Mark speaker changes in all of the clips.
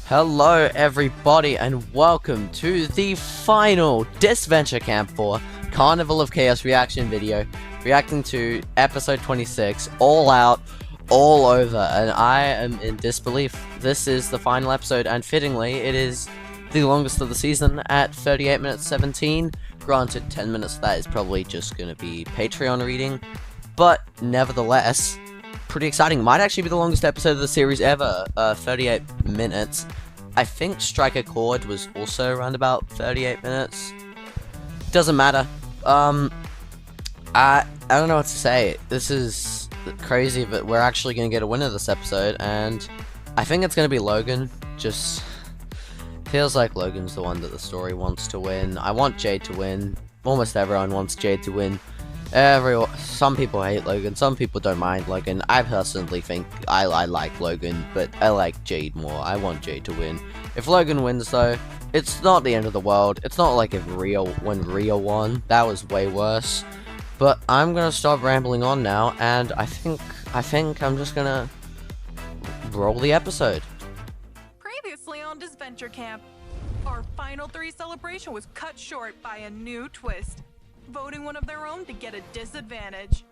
Speaker 1: Hello everybody and welcome to the final Disventure Camp 4 Carnival of Chaos reaction video, reacting to episode 26, all out, all over, and I am in disbelief. This is the final episode, and fittingly, it is the longest of the season at 38 minutes 17. Granted, 10 minutes of that is probably just going to be Patreon reading, but nevertheless, pretty exciting. Might actually be the longest episode of the series ever, 38 minutes. I think Strike a Chord was also around about 38 minutes. Doesn't matter. I don't know what to say. This is crazy, but we're actually going to get a winner this episode, and I think it's going to be Logan. Just feels like Logan's the one that the story wants to win. I want Jade to win. Almost everyone wants Jade to win. Some people hate Logan, some people don't mind Logan. I personally think I like Logan, but I like Jade more. I want Jade to win. If Logan wins though, it's not the end of the world. It's not like if when Rio won. That was way worse. But I'm gonna stop rambling on now, and I think I'm just gonna roll the episode.
Speaker 2: Previously on Disventure Camp, our final 3 celebration was cut short by a new twist. Voting one of their own to get a disadvantage.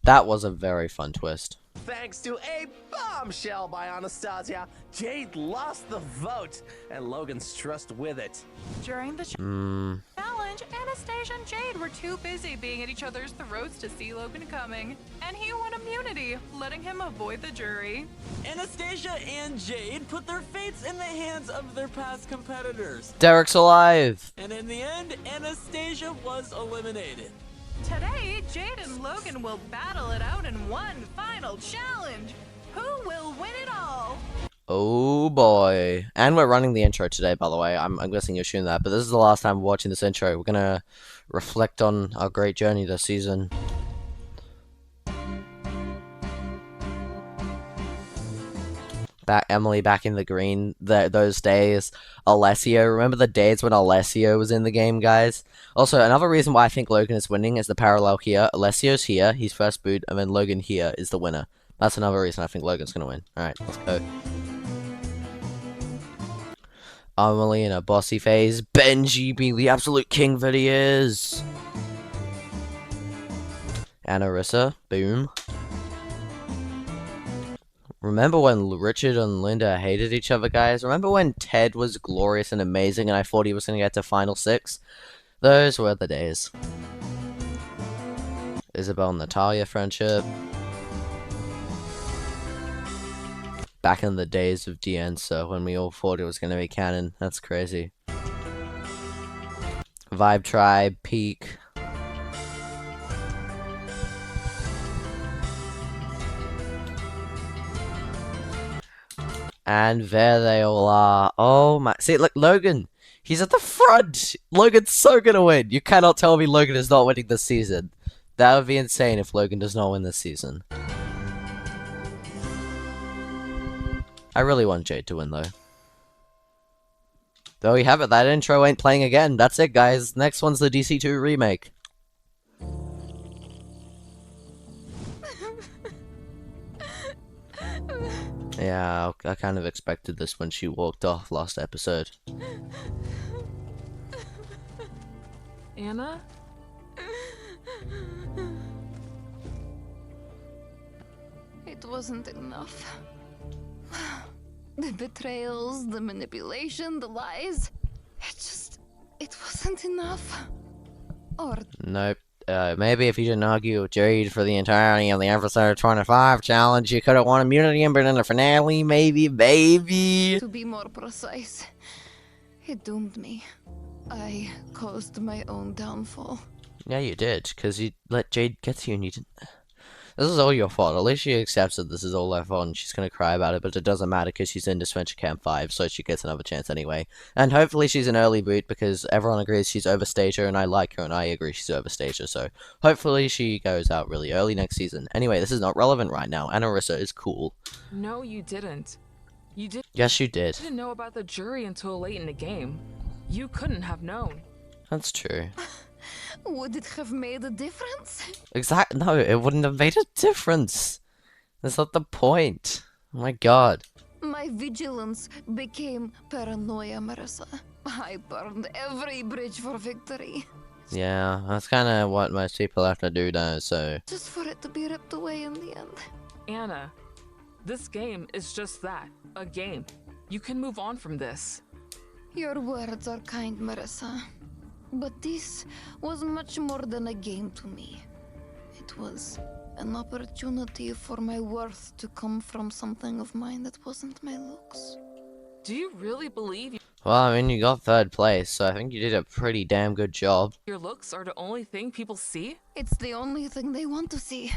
Speaker 1: That was a very fun twist.
Speaker 3: Thanks to a bombshell by Anastasia, Jade lost the vote, and Logan's trust with it.
Speaker 2: During the challenge, Anastasia and Jade were too busy being at each other's throats to see Logan coming, and he won immunity, letting him avoid the jury.
Speaker 4: Anastasia and Jade put their fates in the hands of their past competitors.
Speaker 1: Derek's alive!
Speaker 4: And in the end, Anastasia was eliminated.
Speaker 2: Today, Jade and Logan will battle it out in one final challenge. Who will win it all?
Speaker 1: Oh boy. And we're running the intro today, by the way. I'm guessing you're shooting that, but this is the last time we're watching this intro. We're gonna reflect on our great journey this season. Emily back in the green, those days. Alessio, remember the days when Alessio was in the game, guys? Also, another reason why I think Logan is winning is the parallel here. Alessio's here, he's first boot, and then Logan here is the winner. That's another reason I think Logan's gonna win. Alright, let's go. Emily in a bossy phase. Benji being the absolute king that he is. And Arissa, boom. Remember when Richard and Linda hated each other, guys? Remember when Ted was glorious and amazing and I thought he was going to get to Final 6? Those were the days. Isabel and Natalia friendship. Back in the days of Dienza when we all thought it was going to be canon. That's crazy. Vibe Tribe, Peak. And there they all are. Oh my. See, look, Logan. He's at the front. Logan's so gonna win. You cannot tell me Logan is not winning this season. That would be insane if Logan does not win this season. I really want Jade to win, though. There we have it. That intro ain't playing again. That's it, guys. Next one's the DC2 remake. Yeah, I kind of expected this when she walked off last episode.
Speaker 5: Anna?
Speaker 6: It wasn't enough. The betrayals, the manipulation, the lies. It wasn't enough. Or
Speaker 1: Nope. Maybe if you didn't argue with Jade for the entirety of the episode 25 challenge, you could have won immunity, but in the finale, maybe.
Speaker 6: to be more precise, it doomed me. I caused my own downfall.
Speaker 1: Yeah, you did, because you let Jade get to you and you didn't. This is all your fault. At least she accepts that this is all her fault and she's gonna cry about it, but it doesn't matter because she's in Disventure Camp 5, so she gets another chance anyway. And hopefully she's an early boot because everyone agrees she's overstaged her and I like her and I agree she's overstaged her, so hopefully she goes out really early next season. Anyway, this is not relevant right now, and Arissa is cool.
Speaker 5: No, you didn't. You didn't.
Speaker 1: Yes, you did.
Speaker 5: Didn't know about the jury until late in the game. You couldn't have known.
Speaker 1: That's true.
Speaker 6: Would it have made a difference?
Speaker 1: Exactly. No, it wouldn't have made a difference. That's not the point. Oh my god.
Speaker 6: My vigilance became paranoia, Marissa. I burned every bridge for victory.
Speaker 1: Yeah, that's kind of what most people have to do though, so...
Speaker 6: Just for it to be ripped away in the end.
Speaker 5: Anna, this game is just that, a game. You can move on from this.
Speaker 6: Your words are kind, Marissa. But this was much more than a game to me. It was an opportunity for my worth to come from something of mine that wasn't my looks.
Speaker 5: Do you really believe
Speaker 1: Well, I mean, you got 3rd place, so I think you did a pretty damn good job.
Speaker 5: your looks are the only thing people see?
Speaker 6: It's the only thing they want to see.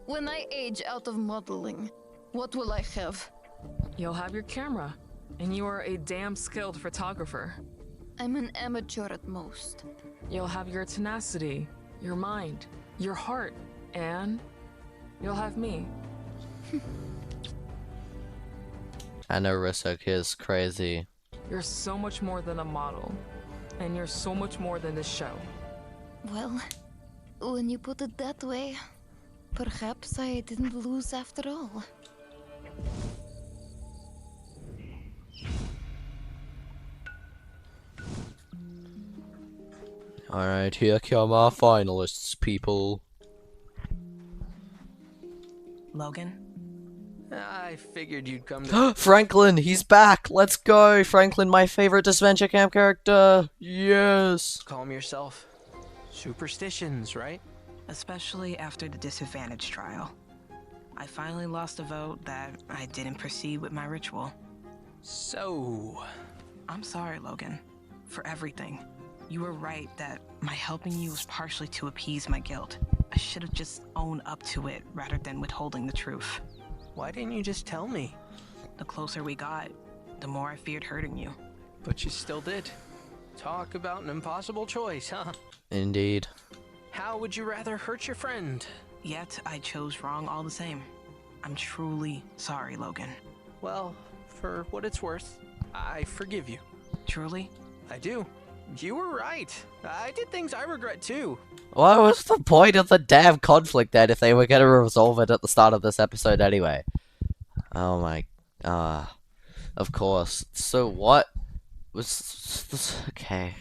Speaker 6: When I age out of modeling, what will I have?
Speaker 5: You'll have your camera, and you are a damn skilled photographer.
Speaker 6: I'm an amateur at most.
Speaker 5: You'll have your tenacity, your mind, your heart, and you'll have me.
Speaker 1: I know Risok is crazy.
Speaker 5: You're so much more than a model, and you're so much more than this show.
Speaker 6: Well, when you put it that way, perhaps I didn't lose after all.
Speaker 1: Alright, here come our finalists, people.
Speaker 4: Logan?
Speaker 3: I figured you'd come to.
Speaker 1: Franklin, he's back! Let's go! Franklin, my favorite Disventure camp character! Yes!
Speaker 3: Calm yourself. Superstitions, right?
Speaker 7: Especially after the disadvantage trial. I finally lost a vote that I didn't proceed with my ritual.
Speaker 3: So.
Speaker 7: I'm sorry, Logan, for everything. You were right that my helping you was partially to appease my guilt. I should have just owned up to it rather than withholding the truth.
Speaker 3: Why didn't you just tell me?
Speaker 7: The closer we got, the more I feared hurting you.
Speaker 3: But you still did. Talk about an impossible choice, huh?
Speaker 1: Indeed.
Speaker 3: How would you rather hurt your friend?
Speaker 7: Yet I chose wrong all the same. I'm truly sorry, Logan.
Speaker 3: Well, for what it's worth, I forgive you.
Speaker 7: Truly?
Speaker 3: I do. You were right. I did things I regret too.
Speaker 1: What was the point of the damn conflict then if they were gonna resolve it at the start of this episode anyway? Oh my... of course. So what was this? Okay.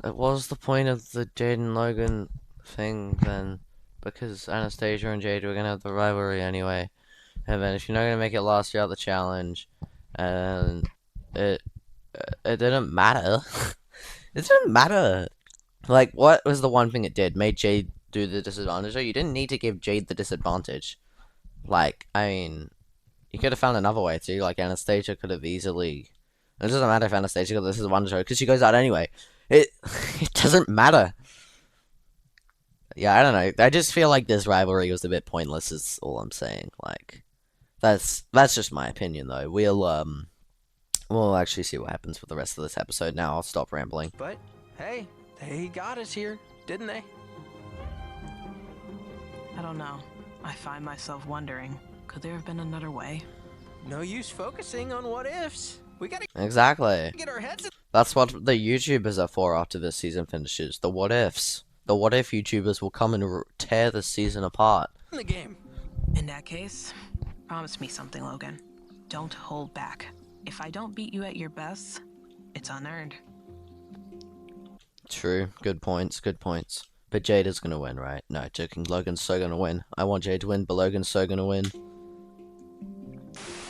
Speaker 1: What was the point of the Jade and Logan thing then? Because Anastasia and Jade were gonna have the rivalry anyway. And then if you're not gonna make it last year out the challenge, and it didn't matter. It didn't matter. Like, what was the one thing it did? Made Jade do the disadvantage? Or you didn't need to give Jade the disadvantage. Like, I mean, you could have found another way to. Like, Anastasia could have easily... It doesn't matter if Anastasia got the disadvantage because she goes out anyway. It doesn't matter. Yeah, I don't know. I just feel like this rivalry was a bit pointless is all I'm saying. Like, that's just my opinion, though. We'll actually see what happens for the rest of this episode now. I'll stop rambling.
Speaker 3: But, hey, they got us here, didn't they?
Speaker 7: I don't know. I find myself wondering, could there have been another way?
Speaker 3: No use focusing on what ifs. We gotta
Speaker 1: Exactly.
Speaker 3: get our heads in
Speaker 1: That's what the YouTubers are for after this season finishes. The what ifs. The what if YouTubers will come and tear the season apart.
Speaker 3: the game.
Speaker 7: In that case, promise me something, Logan. Don't hold back. If I don't beat you at your best, it's unearned.
Speaker 1: True. Good points. Good points. But Jade is gonna win, right? No, joking. Logan's so gonna win. I want Jade to win, but Logan's so gonna win.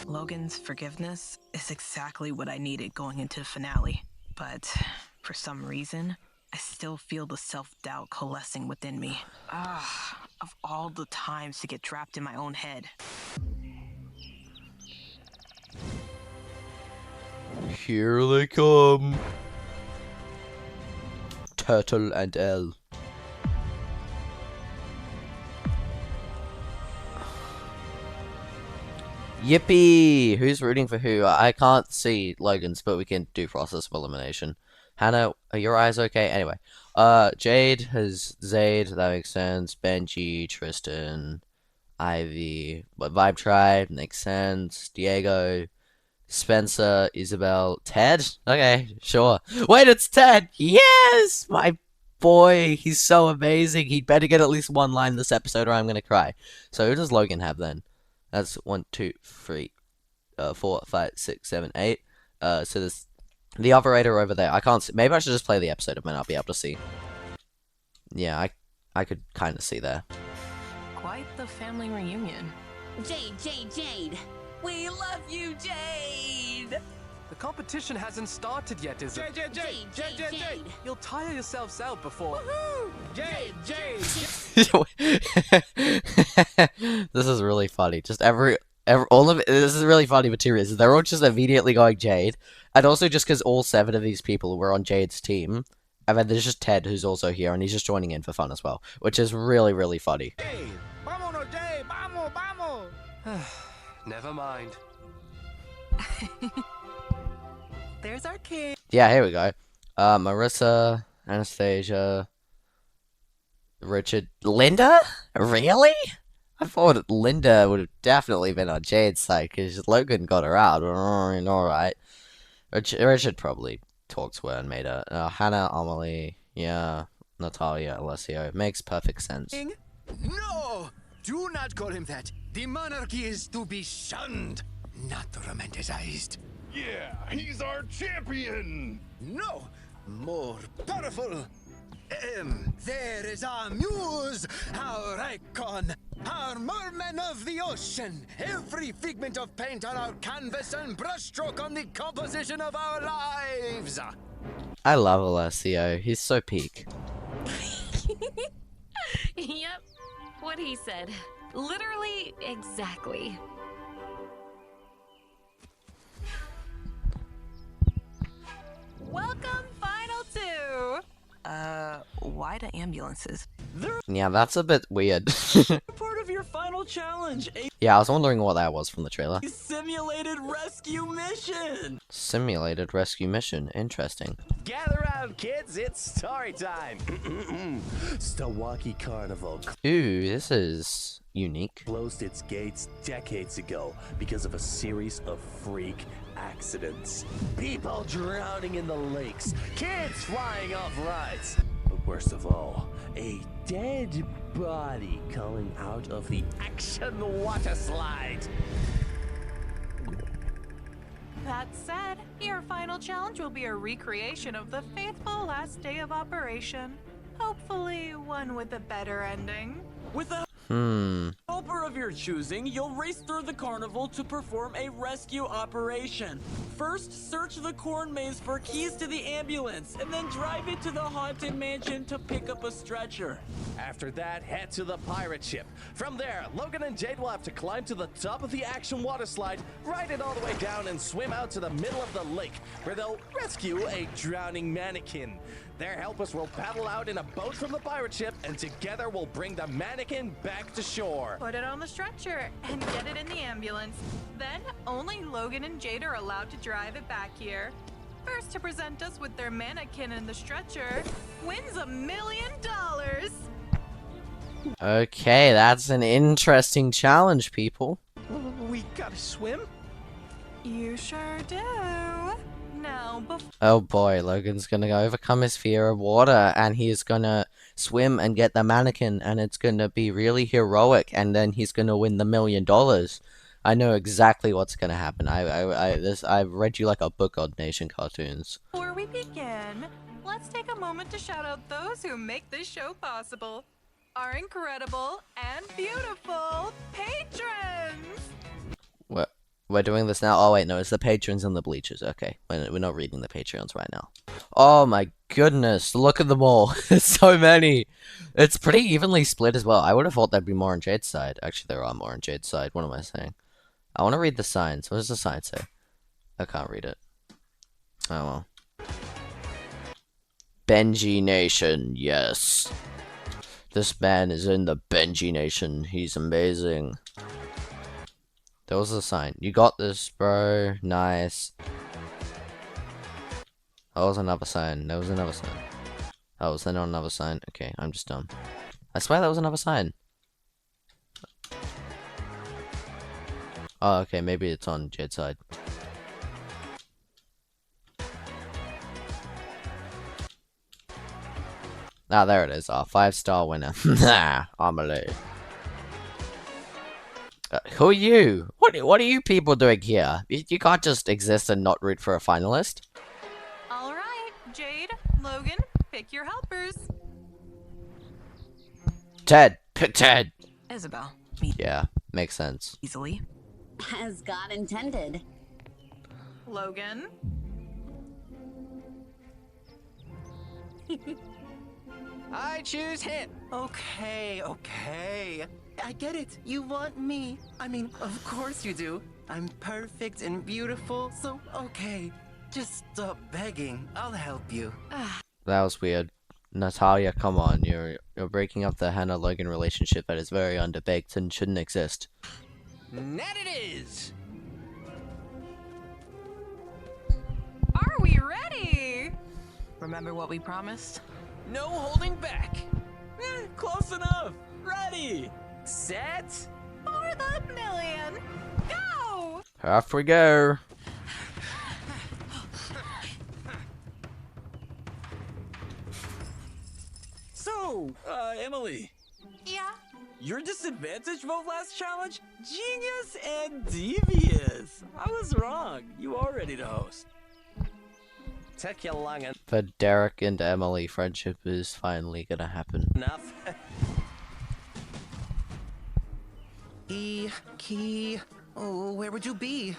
Speaker 7: Logan's forgiveness is exactly what I needed going into the finale. But for some reason, I still feel the self-doubt coalescing within me. Of all the times to get trapped in my own head.
Speaker 1: Here they come. Turtle and Elle. Yippee! Who's rooting for who? I can't see Logan's, but we can do process of elimination. Hannah, are your eyes okay? Anyway, Jade has Zayd, that makes sense. Benji, Tristan, Ivy, Vibe Tribe, makes sense. Diego, Spencer, Isabel, Ted? Okay, sure. Wait, it's Ted! Yes! My boy, he's so amazing. He'd better get at least one line this episode or I'm gonna cry. So who does Logan have then? That's 1, 2, 3. 4, 5, 6, 7, 8. So there's the operator over there. I can't see. Maybe I should just play the episode. I might not be able to see. Yeah, I could kind of see there.
Speaker 7: Quite the family reunion.
Speaker 8: Jade! We love you, Jade!
Speaker 9: The competition hasn't started yet, is it?
Speaker 8: Jade!
Speaker 9: You'll tire yourselves out before.
Speaker 3: Jade!
Speaker 1: This is really funny. Just all of it. This is really funny material. They're all just immediately going Jade, and also just because all 7 of these people were on Jade's team, and then there's just Ted who's also here, and he's just joining in for fun as well, which is really, really funny.
Speaker 3: Jade! Vámonos, Jade! Vamos!
Speaker 9: Never mind.
Speaker 7: There's our kid.
Speaker 1: Yeah, here we go. Marissa, Anastasia, Richard, Linda? Really? I thought Linda would have definitely been on Jade's side because Logan got her out. Alright. Richard probably talked to her and made her. Hannah, Amelie, yeah, Natalia, Alessio. Makes perfect sense.
Speaker 10: No! Do not call him that. The monarchy is to be shunned, not romanticized.
Speaker 11: Yeah, he's our champion!
Speaker 10: No! More powerful! There is our muse, our icon, our merman of the ocean. Every figment of paint on our canvas and brushstroke on the composition of our lives.
Speaker 1: I love Alessio. He's so peak.
Speaker 8: Yep, what he said. Literally, exactly.
Speaker 2: Welcome, Final Two!
Speaker 7: Why the ambulances?
Speaker 1: Yeah, that's a bit weird.
Speaker 4: Part of your final challenge,
Speaker 1: Yeah, I was wondering what that was from the trailer.
Speaker 4: a simulated rescue mission.
Speaker 1: Simulated rescue mission. Interesting.
Speaker 3: Gather around, kids. It's story time. Stawaki Carnival
Speaker 1: Ooh, this is unique.
Speaker 3: closed its gates decades ago because of a series of freak accidents. People drowning in the lakes, kids flying off rides. But worst of all, a dead body coming out of the action water slide.
Speaker 2: That said, your final challenge will be a recreation of the faithful last day of operation. Hopefully, one with a better ending.
Speaker 4: With a helper of your choosing, you'll race through the carnival to perform a rescue operation. First, search the corn maze for keys to the ambulance, and then drive it to the haunted mansion to pick up a stretcher.
Speaker 3: After that, head to the pirate ship. From there, Logan and Jade will have to climb to the top of the action water slide, ride it all the way down, and swim out to the middle of the lake, where they'll rescue a drowning mannequin. Their helpers will paddle out in a boat from the pirate ship, and together we'll bring the mannequin back to shore.
Speaker 2: Put it on the stretcher and get it in the ambulance. Then, only Logan and Jade are allowed to drive it back here. First to present us with their mannequin in the stretcher wins $1 million.
Speaker 1: Okay, that's an interesting challenge, people.
Speaker 3: We gotta swim?
Speaker 2: You sure do. Now, before
Speaker 1: Oh boy, Logan's gonna overcome his fear of water, and he's gonna swim and get the mannequin, and it's gonna be really heroic, and then he's gonna win the $1 million. I know exactly what's gonna happen. I've read you like a book on Nation cartoons.
Speaker 2: we begin, let's take a moment to shout out those who make this show possible. Our incredible and beautiful patrons!
Speaker 1: We're doing this now? Oh wait, no, it's the patrons and the bleachers. Okay, we're not reading the Patreons right now. Oh my goodness, look at them all. There's so many. It's pretty evenly split as well. I would have thought there'd be more on Jade's side. Actually, there are more on Jade's side. What am I saying? I want to read the signs. What does the sign say? I can't read it. Oh well. Benji Nation, yes. This man is in the Benji Nation. He's amazing. There was a sign. You got this, bro. Nice. There was another sign. There was another sign. Oh, was there not another sign? Okay, I'm just dumb. I swear there was another sign. Oh, okay, maybe it's on Jed's side. Ah, there it is. Our 5-star winner. Nah, Amelie. Who are you? What what are you people doing here? You can't just exist and not root for a finalist.
Speaker 2: All right, Jade, Logan, pick your helpers.
Speaker 1: Ted, pick Ted.
Speaker 7: Isabel.
Speaker 1: Yeah, makes sense.
Speaker 7: Easily.
Speaker 8: As God intended.
Speaker 2: Logan.
Speaker 12: I choose him.
Speaker 13: Okay, okay. I get it. You want me. I mean, of course you do. I'm perfect and beautiful, so okay. Just stop begging. I'll help you.
Speaker 1: That was weird. Natalia, come on. You're breaking up the Hannah-Logan relationship that is very underbaked and shouldn't exist.
Speaker 12: That it is.
Speaker 2: Are we ready?
Speaker 7: Remember what we promised?
Speaker 12: No holding back.
Speaker 4: Close enough. Ready.
Speaker 12: Set.
Speaker 2: For the million. Go!
Speaker 1: Off we go.
Speaker 4: So, Emily,
Speaker 2: Yeah.
Speaker 4: your disadvantage vote last challenge? Genius and devious. I was wrong. You are ready to host.
Speaker 3: Took you long
Speaker 1: The Derek and Emily friendship is finally gonna happen.
Speaker 3: enough.
Speaker 13: Key. Oh, where would you be?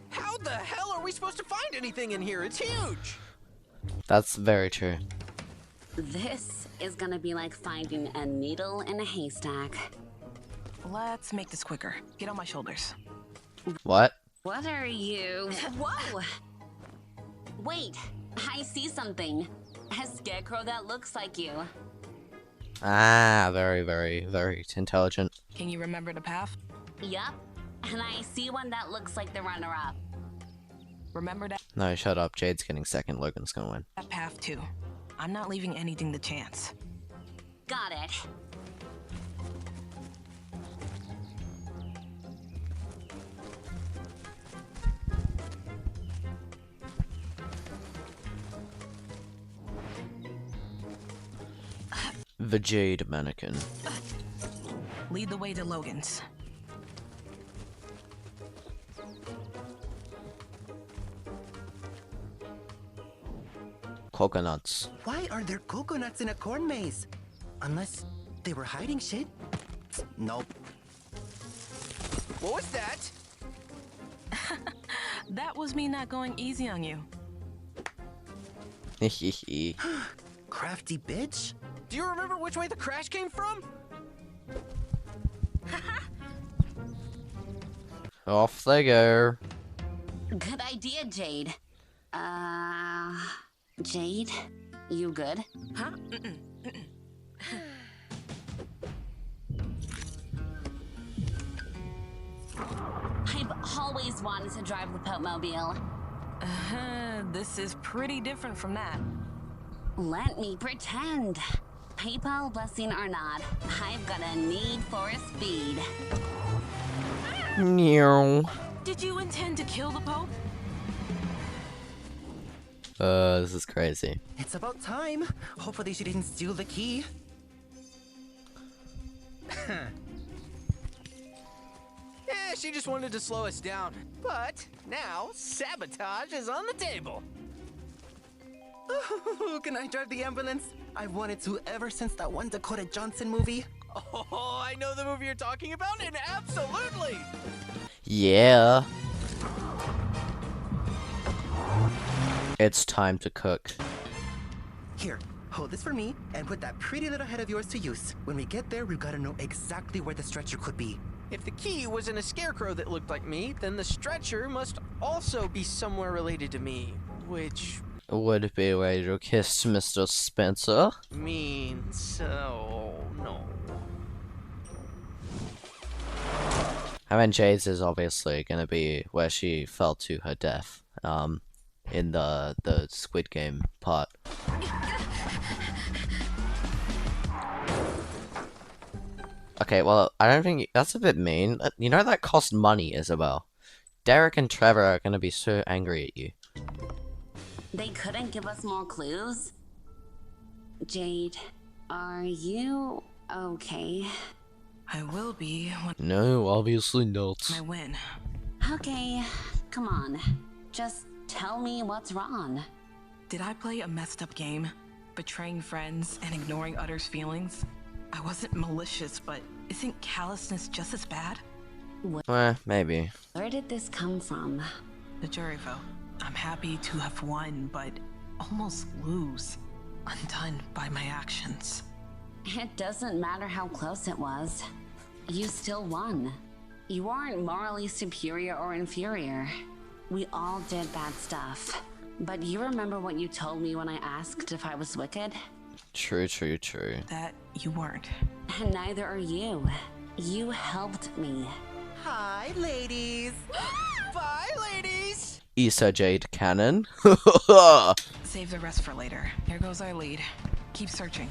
Speaker 12: How the hell are we supposed to find anything in here? It's huge.
Speaker 1: That's very true.
Speaker 8: This is gonna be like finding a needle in a haystack.
Speaker 7: Let's make this quicker. Get on my shoulders.
Speaker 1: What?
Speaker 8: What are you? Whoa! Wait, I see something. A scarecrow that looks like you.
Speaker 1: Ah, very, very, very intelligent.
Speaker 7: Can you remember the path?
Speaker 8: Yup, and I see one that looks like the runner-up.
Speaker 7: Remember that
Speaker 1: No, shut up. Jade's getting second. Logan's gonna win.
Speaker 7: path too. I'm not leaving anything to chance.
Speaker 8: Got it.
Speaker 1: The Jade Mannequin.
Speaker 7: Lead the way to Logan's.
Speaker 1: Coconuts.
Speaker 13: Why are there coconuts in a corn maze? Unless they were hiding shit? Nope.
Speaker 12: What was that?
Speaker 7: That was me not going easy on you.
Speaker 1: Hehehe.
Speaker 13: Crafty bitch?
Speaker 12: Do you remember which way the crash came from?
Speaker 1: Off they go.
Speaker 8: Good idea, Jade. Jade, you good?
Speaker 7: Huh?
Speaker 8: I've always wanted to drive the Popemobile.
Speaker 7: This is pretty different from that.
Speaker 8: Let me pretend. PayPal blessing or not, I've got a need for speed.
Speaker 1: Meow.
Speaker 7: Did you intend to kill the Pope?
Speaker 1: This is crazy.
Speaker 13: It's about time. Hopefully she didn't steal the key.
Speaker 12: Yeah, she just wanted to slow us down. But now, sabotage is on the table.
Speaker 13: Ooh, can I drive the ambulance? I've wanted to ever since that one Dakota Johnson movie.
Speaker 12: Oh, I know the movie you're talking about, and absolutely!
Speaker 1: Yeah. It's time to cook.
Speaker 13: Here, hold this for me and put that pretty little head of yours to use. When we get there, we've got to know exactly where the stretcher could be.
Speaker 12: If the key was in a scarecrow that looked like me, then the stretcher must also be somewhere related to me, which
Speaker 1: Would be a way to kiss Mr. Spencer.
Speaker 12: means, oh no.
Speaker 1: I mean, Jade's is obviously gonna be where she fell to her death. In the Squid Game part. Okay, well, I don't think that's a bit mean. You know that cost money, Isabel. Derek and Trevor are gonna be so angry at you.
Speaker 8: They couldn't give us more clues? Jade, are you Okay.
Speaker 7: I will be when
Speaker 1: No, obviously not.
Speaker 7: I win.
Speaker 8: Okay, come on. Just tell me what's wrong.
Speaker 7: Did I play a messed up game? Betraying friends and ignoring others' feelings? I wasn't malicious, but isn't callousness just as bad?
Speaker 1: Maybe.
Speaker 8: Where did this come from?
Speaker 7: The jury vote. I'm happy to have won, but almost lose. Undone by my actions.
Speaker 8: It doesn't matter how close it was. You still won. You aren't morally superior or inferior. We all did bad stuff. But you remember what you told me when I asked if I was wicked?
Speaker 1: True, true, true.
Speaker 7: That you weren't.
Speaker 8: And neither are you. You helped me.
Speaker 13: Hi, ladies.
Speaker 12: Bye, ladies.
Speaker 1: Issa Jade Cannon.
Speaker 7: Save the rest for later. Here goes our lead. Keep searching.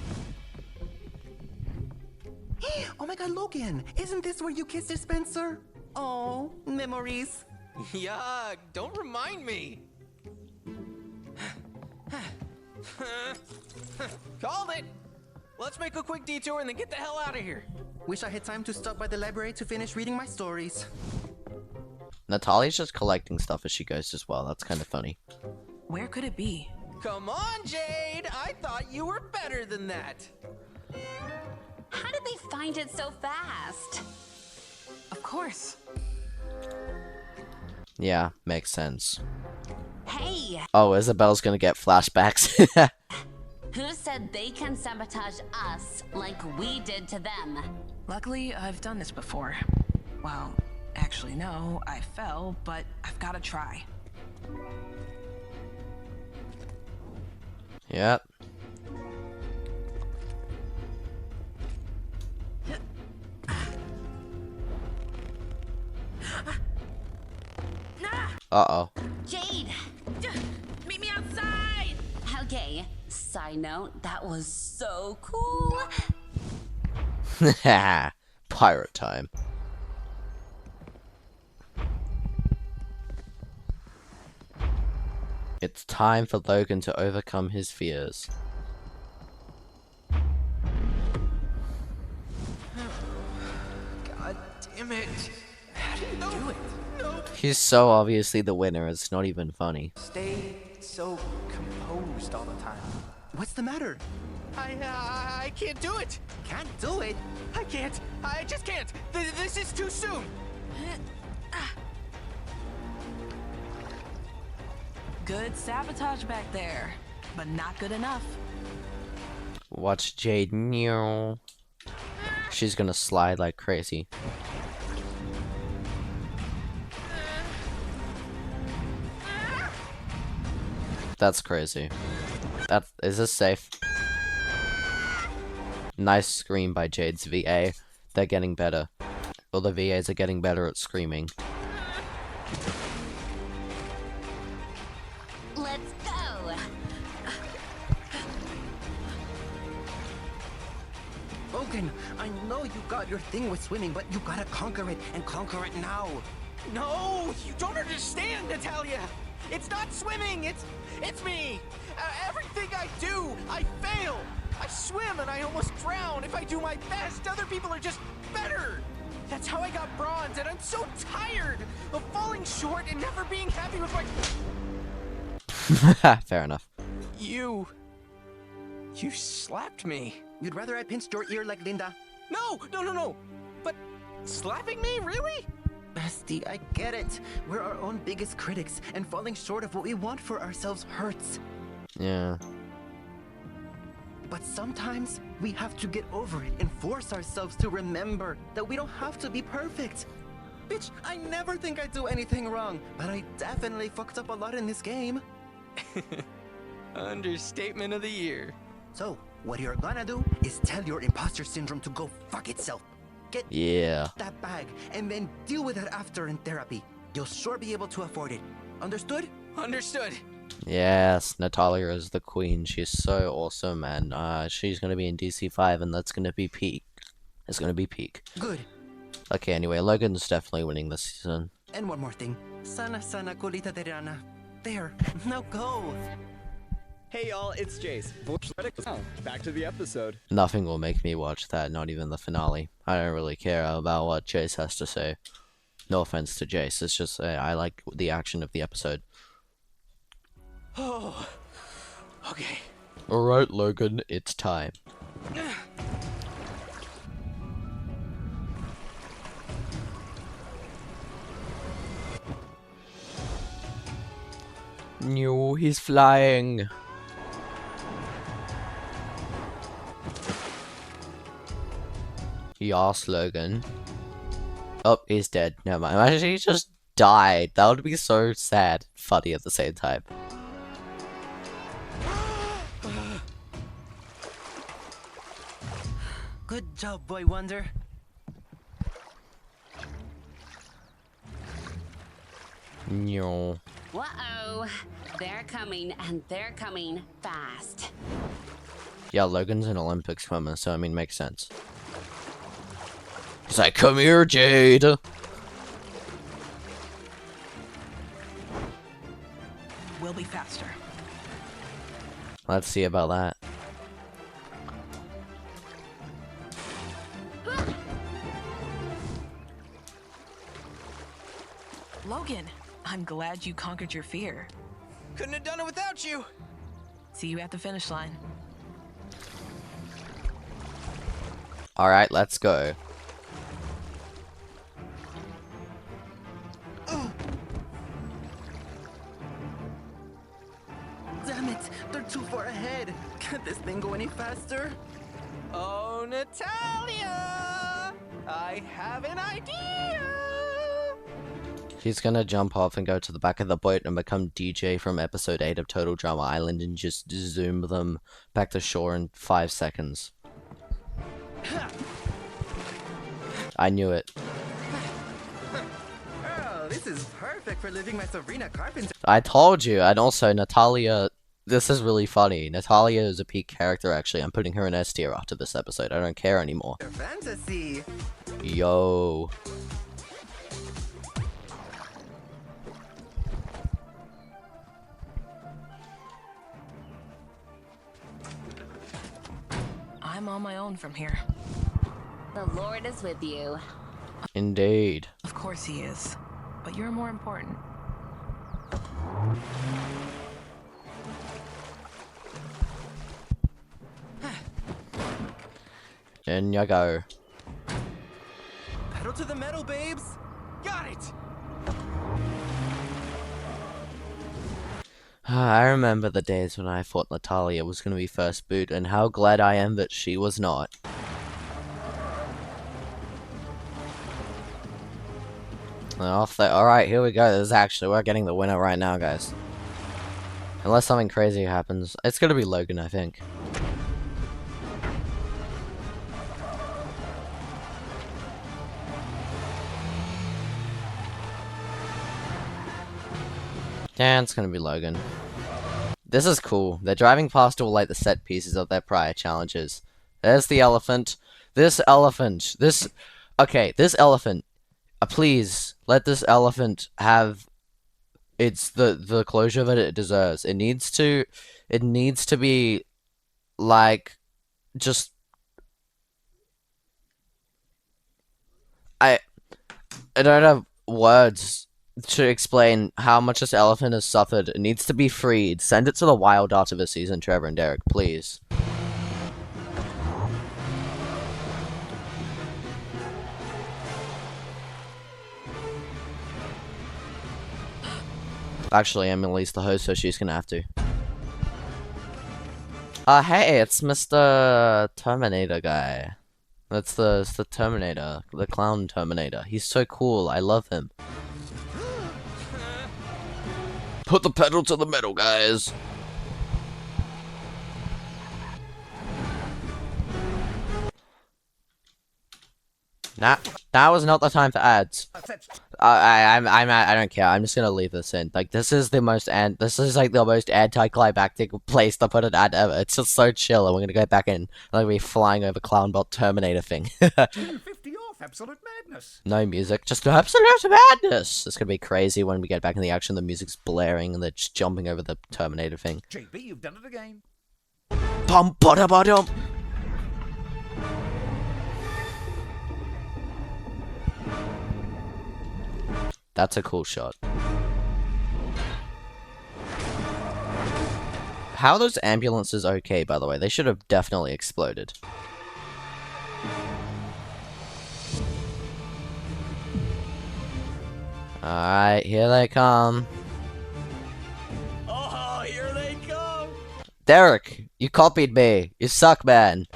Speaker 13: Oh my god, Logan! Isn't this where you kissed Dispenser? Oh, memories.
Speaker 12: Yuck, don't remind me. Called it. Let's make a quick detour and then get the hell out of here.
Speaker 13: Wish I had time to stop by the library to finish reading my stories.
Speaker 1: Natalia's just collecting stuff as she goes as well. That's kind of funny.
Speaker 7: Where could it be?
Speaker 12: Come on, Jade. I thought you were better than that.
Speaker 8: How did they find it so fast?
Speaker 7: Of course.
Speaker 1: Yeah, makes sense.
Speaker 8: Hey!
Speaker 1: Oh, Isabel's gonna get flashbacks.
Speaker 8: Who said they can sabotage us like we did to them?
Speaker 7: Luckily, I've done this before. Well, actually, no, I fell, but I've gotta try.
Speaker 1: Yep. Uh-oh.
Speaker 8: Jade! Meet me outside! Okay, side note, that was so cool.
Speaker 1: Pirate time. It's time for Logan to overcome his fears.
Speaker 12: God damn it. How do you do it? No.
Speaker 1: He's so obviously the winner, it's not even funny.
Speaker 9: Stay so composed all the time.
Speaker 13: What's the matter?
Speaker 12: I can't do it.
Speaker 13: Can't do it?
Speaker 12: I can't. I just can't. This is too soon.
Speaker 7: Good sabotage back there, but not good enough.
Speaker 1: Watch Jade. Meow. She's gonna slide like crazy. That's crazy. Is this safe? Nice scream by Jade's VA. They're getting better. All the VAs are getting better at screaming.
Speaker 8: Let's go!
Speaker 13: Logan, I know you got your thing with swimming, but you gotta conquer it, and conquer it now.
Speaker 12: No, you don't understand, Natalia. It's not swimming, it's me. Everything I do, I fail. I swim and I almost drown. If I do my best, other people are just better. That's how I got bronze, and I'm so tired of falling short and never being happy with my...
Speaker 1: Fair enough.
Speaker 12: You slapped me.
Speaker 13: You'd rather I pinched your ear like Linda?
Speaker 12: No. But slapping me, really?
Speaker 13: Bestie, I get it. We're our own biggest critics, and falling short of what we want for ourselves hurts.
Speaker 1: Yeah.
Speaker 13: But sometimes we have to get over it and force ourselves to remember that we don't have to be perfect. Bitch, I never think I do anything wrong, but I definitely fucked up a lot in this game.
Speaker 12: Understatement of the year.
Speaker 13: So, what you're gonna do is tell your imposter syndrome to go fuck itself. Get that bag, and then deal with it after in therapy. You'll sure be able to afford it. Understood?
Speaker 12: Understood.
Speaker 1: Yes, Natalia is the queen. She's so awesome, and she's gonna be in DC5, and that's gonna be peak. It's gonna be peak.
Speaker 13: Good.
Speaker 1: Okay, anyway, Logan's definitely winning this season.
Speaker 13: And one more thing. Sana sana colita de rana. There. Now go.
Speaker 14: Hey y'all, it's Jace. Now, back to the episode.
Speaker 1: Nothing will make me watch that, not even the finale. I don't really care about what Jace has to say. No offense to Jace, it's just I like the action of the episode.
Speaker 12: Oh, okay.
Speaker 1: Alright, Logan, it's time. No, he's flying. Yas, Logan. Oh, he's dead. Never mind. Imagine he just died. That would be so sad. Funny at the same time.
Speaker 13: Good job, Boy Wonder.
Speaker 1: No.
Speaker 8: Uh-oh. They're coming, and they're coming fast.
Speaker 1: Yeah, Logan's an Olympic swimmer, so I mean, makes sense. He's like, come here, Jade!
Speaker 7: We'll be faster.
Speaker 1: Let's see about that.
Speaker 7: Logan, I'm glad you conquered your fear.
Speaker 12: Couldn't have done it without you.
Speaker 7: See you at the finish line.
Speaker 1: Alright, let's go.
Speaker 13: Damn it, they're too far ahead. Can't this thing go any faster?
Speaker 12: Oh, Natalia! I have an idea!
Speaker 1: She's gonna jump off and go to the back of the boat and become DJ from episode 8 of Total Drama Island and just zoom them back to shore in 5 seconds. I knew it.
Speaker 13: Oh, this is perfect for living my Sabrina Carpenter.
Speaker 1: I told you, and also Natalia, this is really funny. Natalia is a peak character actually. I'm putting her in S tier after this episode. I don't care anymore.
Speaker 13: Fantasy.
Speaker 1: Yo.
Speaker 7: I'm on my own from here.
Speaker 8: The Lord is with you.
Speaker 1: Indeed.
Speaker 7: Of course he is. But you're more important.
Speaker 1: In you go.
Speaker 13: Pedal to the metal, babes.
Speaker 12: Got it!
Speaker 1: I remember the days when I thought Natalia was going to be first boot, and how glad I am that she was not. Alright, here we go. This is actually, we're getting the winner right now, guys. Unless something crazy happens. It's going to be Logan, I think. Yeah, it's gonna be Logan. This is cool. They're driving past all like the set pieces of their prior challenges. There's the elephant. This elephant. Okay, this elephant. Please let this elephant have the closure that it deserves. It needs to be like just I don't have words to explain how much this elephant has suffered. It needs to be freed. Send it to the wild after this season, Trevor and Derek, please. Actually, Emily's the host, so she's gonna have to. Hey, it's Mr. Terminator guy. It's the Terminator, the clown Terminator. He's so cool. I love him. Put the pedal to the metal, guys. That was not the time for ads. I don't care. I'm just gonna leave this in. Like, this is like the most anticlimactic place to put an ad ever. It's just so chill, and we're gonna go back in and like be flying over Clownbot Terminator thing.
Speaker 10: 250 off,
Speaker 15: Absolute madness.
Speaker 1: No music, just absolute madness. It's gonna be crazy when we get back in the action. The music's blaring and they're just jumping over the Terminator thing.
Speaker 15: JB, you've done it again.
Speaker 1: Bum bada badum. That's a cool shot. How are those ambulances okay, by the way? They should have definitely exploded. Alright, here they come.
Speaker 4: Oh, here they come!
Speaker 1: Derek, you copied me. You suck, man.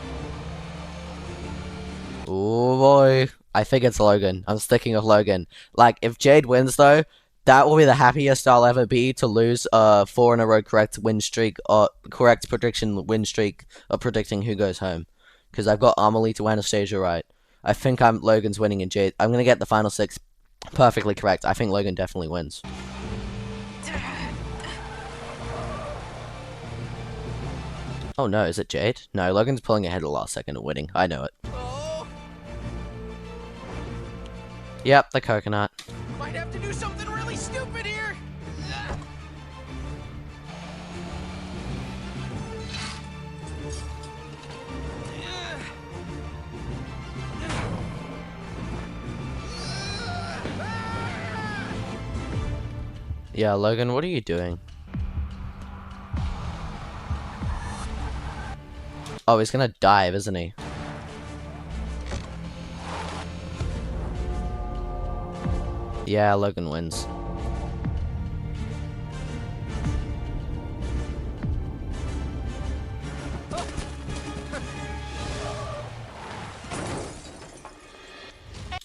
Speaker 1: Oh boy. I think it's Logan. I'm sticking with Logan. Like, if Jade wins, though, that will be the happiest I'll ever be to lose a 4 in a row correct win streak, or correct prediction win streak of predicting who goes home. Because I've got Amelie to Anastasia right. I think Logan's winning and Jade. I'm going to get the final 6 perfectly correct. I think Logan definitely wins. Oh no, is it Jade? No, Logan's pulling ahead at the last second and winning. I know it. Yep, the coconut.
Speaker 12: Might have to do something really stupid here.
Speaker 1: Yeah, Logan, what are you doing? Oh, he's gonna dive, isn't he? Yeah, Logan wins.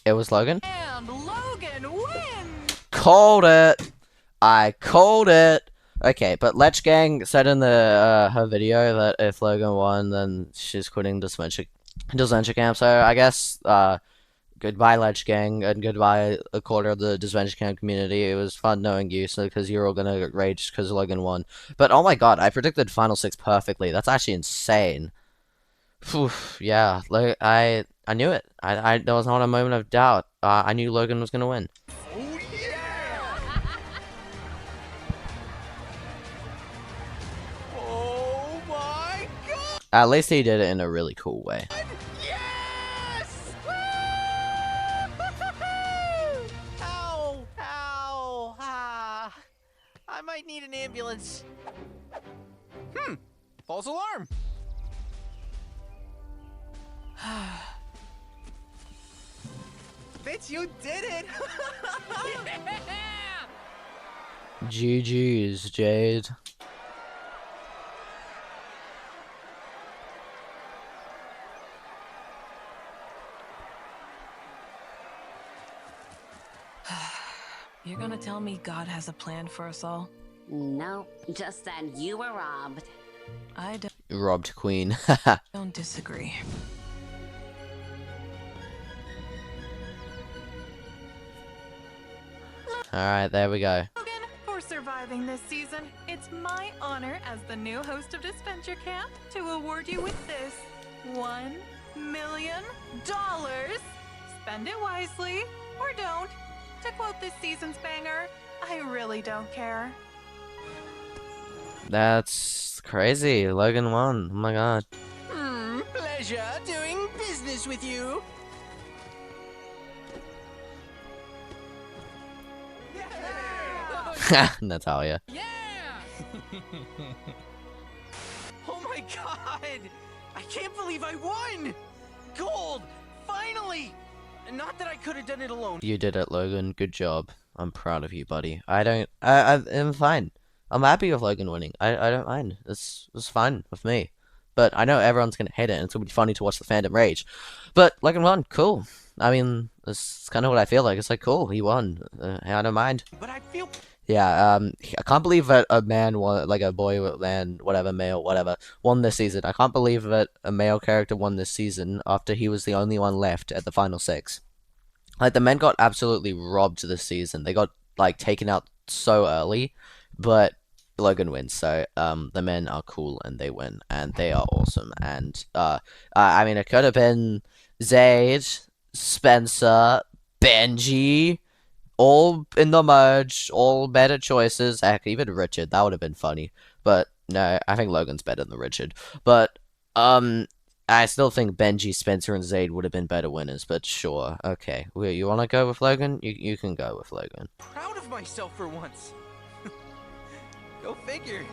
Speaker 1: It was Logan?
Speaker 2: And Logan wins!
Speaker 1: Called it! I called it! Okay, but Lech Gang said in the her video that if Logan won, then she's quitting Disventure Camp, so I guess, goodbye Lech Gang, and goodbye a quarter of the Disventure Camp community. It was fun knowing you, so because you're all gonna rage because Logan won. But oh my god, I predicted Final 6 perfectly. That's actually insane. Whew, yeah, like, I knew it. There was not a moment of doubt. I knew Logan was gonna win.
Speaker 12: Oh my god!
Speaker 1: At least he did it in a really cool way.
Speaker 12: Yes! Ow! Ow! Ah! I might need an ambulance. False alarm. Bitch, you did it!
Speaker 1: GG's, Jade.
Speaker 7: You're gonna tell me God has a plan for us all?
Speaker 8: No, just that you were robbed.
Speaker 7: I
Speaker 1: Robbed Queen.
Speaker 7: don't disagree.
Speaker 1: Alright, there we go.
Speaker 2: Logan, for surviving this season, it's my honor as the new host of Disventure Camp to award you with this $1 million. Spend it wisely, or don't. To quote this season's banger, I really don't care.
Speaker 1: That's crazy. Logan won. Oh my god.
Speaker 12: Pleasure doing business with you.
Speaker 1: Natalia.
Speaker 12: Oh my god! I can't believe I won! Gold! Finally! Not that I could have done it alone.
Speaker 1: You did it, Logan. Good job. I'm proud of you, buddy. I'm fine. I'm happy with Logan winning. I don't mind. It's fine with me. But I know everyone's gonna hate it, and it's gonna be funny to watch the fandom rage. But Logan won. Cool. I mean, that's kind of what I feel like. It's like, cool, he won. I don't mind.
Speaker 12: But I feel...
Speaker 1: Yeah, I can't believe that a man won, like a boy, man, whatever, male, whatever, won this season. I can't believe that a male character won this season after he was the only one left at the final 6. Like, the men got absolutely robbed this season. They got, like, taken out so early, but Logan wins, so, the men are cool, and they win, and they are awesome, and, I mean, it could have been Zayd, Spencer, Benji, all in the merge, all better choices. Heck, even Richard, that would have been funny. But no, I think Logan's better than Richard. But I still think Benji, Spencer, and Zaid would have been better winners. But sure, okay. You want to go with Logan? You can go with Logan.
Speaker 12: Proud of myself for once. Go figure.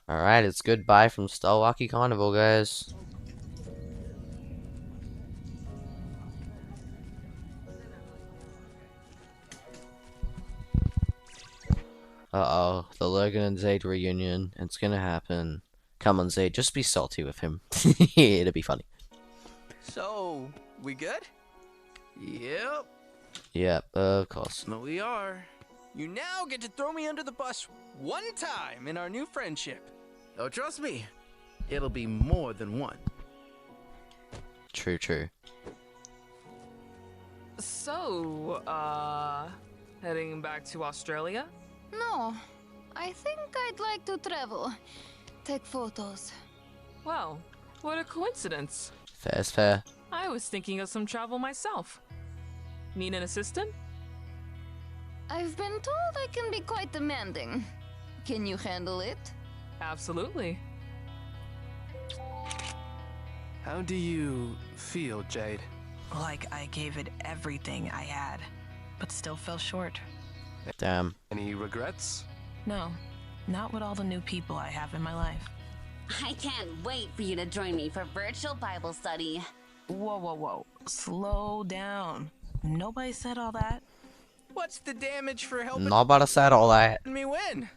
Speaker 1: Alright, it's goodbye from Stalwalkie Carnival, guys. Uh-oh, the Logan and Zaid reunion. It's gonna happen. Come on, Zaid, just be salty with him. It'll be funny.
Speaker 12: So, we good? Yep.
Speaker 1: Yep, of course.
Speaker 12: No, we are. You now get to throw me under the bus one time in our new friendship.
Speaker 16: Oh, trust me, it'll be more than one.
Speaker 1: True, true.
Speaker 5: So, heading back to Australia?
Speaker 6: No, I think I'd like to travel. Take photos.
Speaker 5: Well, what a coincidence.
Speaker 1: Fair's fair.
Speaker 5: I was thinking of some travel myself. Need an assistant?
Speaker 6: I've been told I can be quite demanding. Can you handle it?
Speaker 5: Absolutely.
Speaker 9: How do you feel, Jade?
Speaker 7: Like I gave it everything I had, but still fell short.
Speaker 1: Damn.
Speaker 9: Any regrets?
Speaker 7: No, not with all the new people I have in my life.
Speaker 8: I can't wait for you to join me for virtual Bible study.
Speaker 7: Whoa, whoa, whoa. Slow down. Nobody said all that.
Speaker 12: What's the damage for helping
Speaker 1: Nobody said all that.
Speaker 12: me win?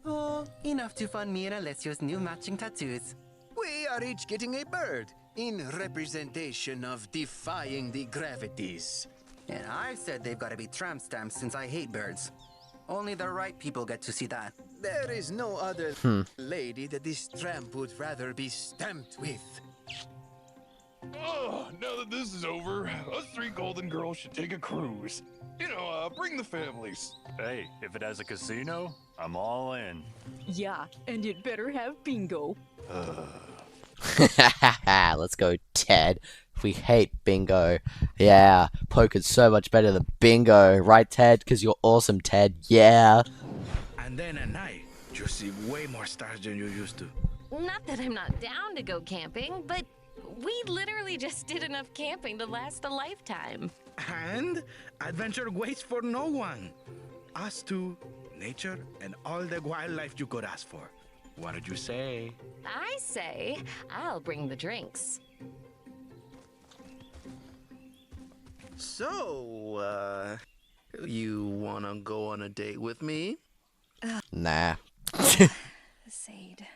Speaker 13: Oh, enough to fund me and Alessio's new matching tattoos.
Speaker 10: We are each getting a bird in representation of defying the gravities.
Speaker 13: And I said they've got to be tramp stamps since I hate birds. Only the right people get to see that.
Speaker 10: There is no other lady that this tramp would rather be stamped with.
Speaker 11: Oh, now that this is over, us three golden girls should take a cruise. You know, bring the families.
Speaker 17: Hey, if it has a casino, I'm all in.
Speaker 18: Yeah, and it better have bingo.
Speaker 1: Let's go, Ted. We hate bingo. Yeah, poker's so much better than bingo. Right, Ted? Because you're awesome, Ted. Yeah.
Speaker 19: And then at night, you see way more stars than you used to.
Speaker 20: Not that I'm not down to go camping, but we literally just did enough camping to last a lifetime.
Speaker 19: And adventure waits for no one. Us two, nature, and all the wildlife you could ask for. What did you say?
Speaker 20: I say, I'll bring the drinks.
Speaker 16: So, you wanna go on a date with me?
Speaker 1: Nah.
Speaker 18: Zaid.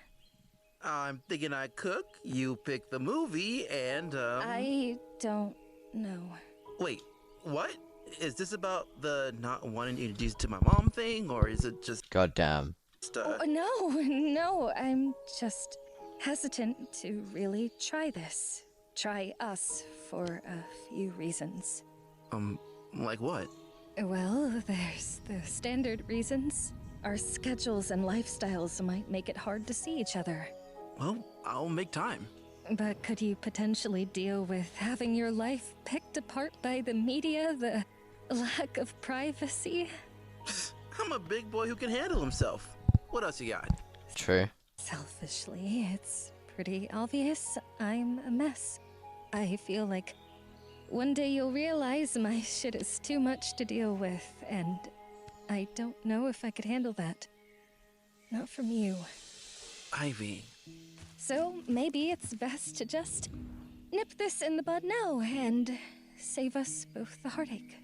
Speaker 16: I'm thinking I cook, you pick the movie, and,
Speaker 18: I don't know.
Speaker 16: Wait, what? Is this about the not wanting to introduce to my mom thing, or is it just...
Speaker 1: Goddamn.
Speaker 18: No, I'm just hesitant to really try this. Try us for a few reasons.
Speaker 16: Like what?
Speaker 18: Well, there's the standard reasons. Our schedules and lifestyles might make it hard to see each other.
Speaker 16: Well, I'll make time.
Speaker 18: But could you potentially deal with having your life picked apart by the media, the lack of privacy?
Speaker 16: I'm a big boy who can handle himself. What else you got?
Speaker 1: True.
Speaker 18: Selfishly, it's pretty obvious I'm a mess. I feel like one day you'll realize my shit is too much to deal with, and I don't know if I could handle that. Not from you.
Speaker 16: Ivy.
Speaker 18: So maybe it's best to just nip this in the bud now and save us both the heartache.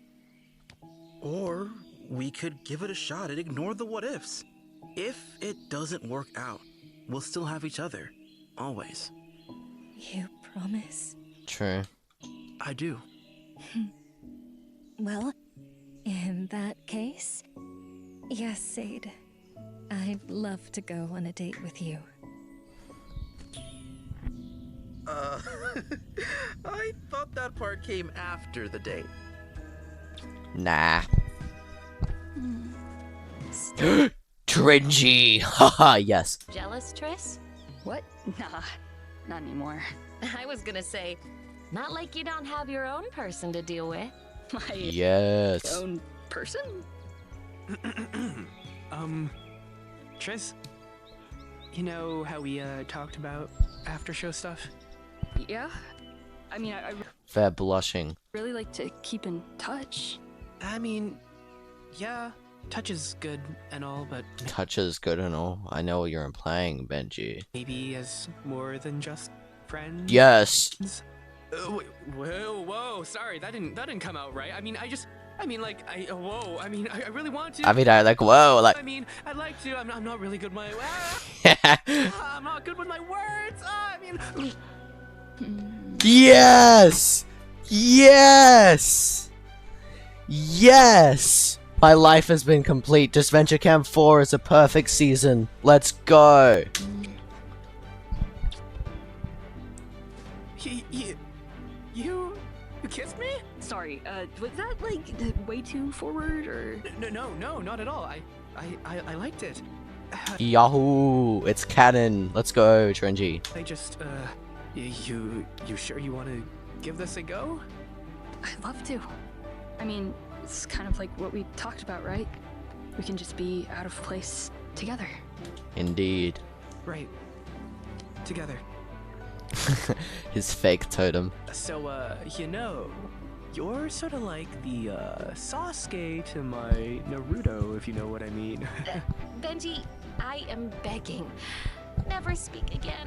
Speaker 16: Or we could give it a shot and ignore the what ifs. If it doesn't work out, we'll still have each other. Always.
Speaker 18: You promise?
Speaker 1: True.
Speaker 16: I do.
Speaker 18: Well, in that case, yes, Zaid. I'd love to go on a date with you.
Speaker 16: I thought that part came after the date.
Speaker 1: Nah. Cringy. Haha, yes.
Speaker 20: Jealous, Triss?
Speaker 18: What?
Speaker 20: Nah.
Speaker 21: not anymore.
Speaker 20: I was gonna say, not like you don't have your own person to deal with.
Speaker 21: My
Speaker 1: Yes.
Speaker 21: own person?
Speaker 12: Triss, you know how we talked about after show stuff?
Speaker 21: Yeah. I mean, I
Speaker 1: They're blushing.
Speaker 21: really like to keep in touch.
Speaker 12: I mean, yeah, touch is good and all, but
Speaker 1: Touch is good and all. I know what you're implying, Benji.
Speaker 12: maybe as more than just friends.
Speaker 1: Yes.
Speaker 12: Wait, whoa, sorry, that didn't come out right. I mean, I really want to.
Speaker 1: I mean, I like, whoa, like.
Speaker 12: I mean, I'd like to. I'm not really good with my. I'm not good with my words. I mean.
Speaker 1: Yes! Yes! Yes! My life has been complete. Disventure Camp 4 is a perfect season. Let's go!
Speaker 12: You kissed me?
Speaker 21: Sorry, was that like way too forward or?
Speaker 12: No, not at all. I liked it.
Speaker 1: Yahoo! It's canon. Let's go, Trenji.
Speaker 12: I just, you sure you want to give this a go?
Speaker 21: I'd love to. I mean, it's kind of like what we talked about, right? We can just be out of place together.
Speaker 1: Indeed.
Speaker 12: Right. Together.
Speaker 1: His fake totem.
Speaker 12: So, you're sort of like the, Sasuke to my Naruto, if you know what I mean.
Speaker 20: Benji, I am begging. Never speak again.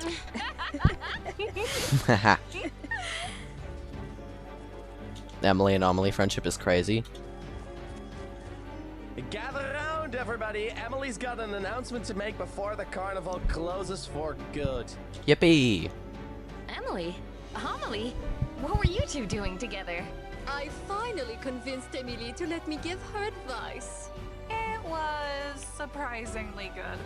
Speaker 1: Emily and Amelie friendship is crazy.
Speaker 3: Gather around, everybody. Emily's got an announcement to make before the carnival closes for good.
Speaker 1: Yippee!
Speaker 20: Emily? Amelie? What were you two doing together?
Speaker 22: I finally convinced Emily to let me give her advice.
Speaker 2: It was surprisingly good.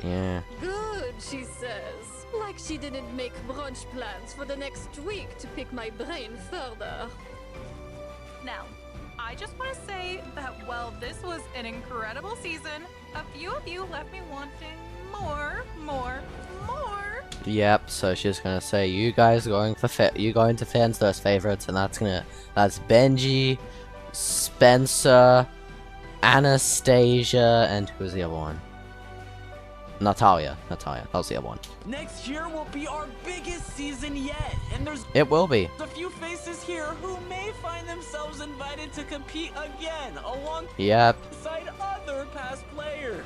Speaker 1: Yeah.
Speaker 22: Good, she says. Like she didn't make brunch plans for the next week to pick my brain further.
Speaker 2: Now, I just want to say that while this was an incredible season, a few of you left me wanting more.
Speaker 1: Yep, so she's gonna say you guys going for you going to fans first favorites, and that's Benji, Spencer, Anastasia, and who's the other one? Natalia. That was the other one.
Speaker 4: Next year will be our biggest season yet, and there's
Speaker 1: It will be.
Speaker 4: a few faces here who may find themselves invited to compete again alongside
Speaker 1: Yep.
Speaker 4: other past players.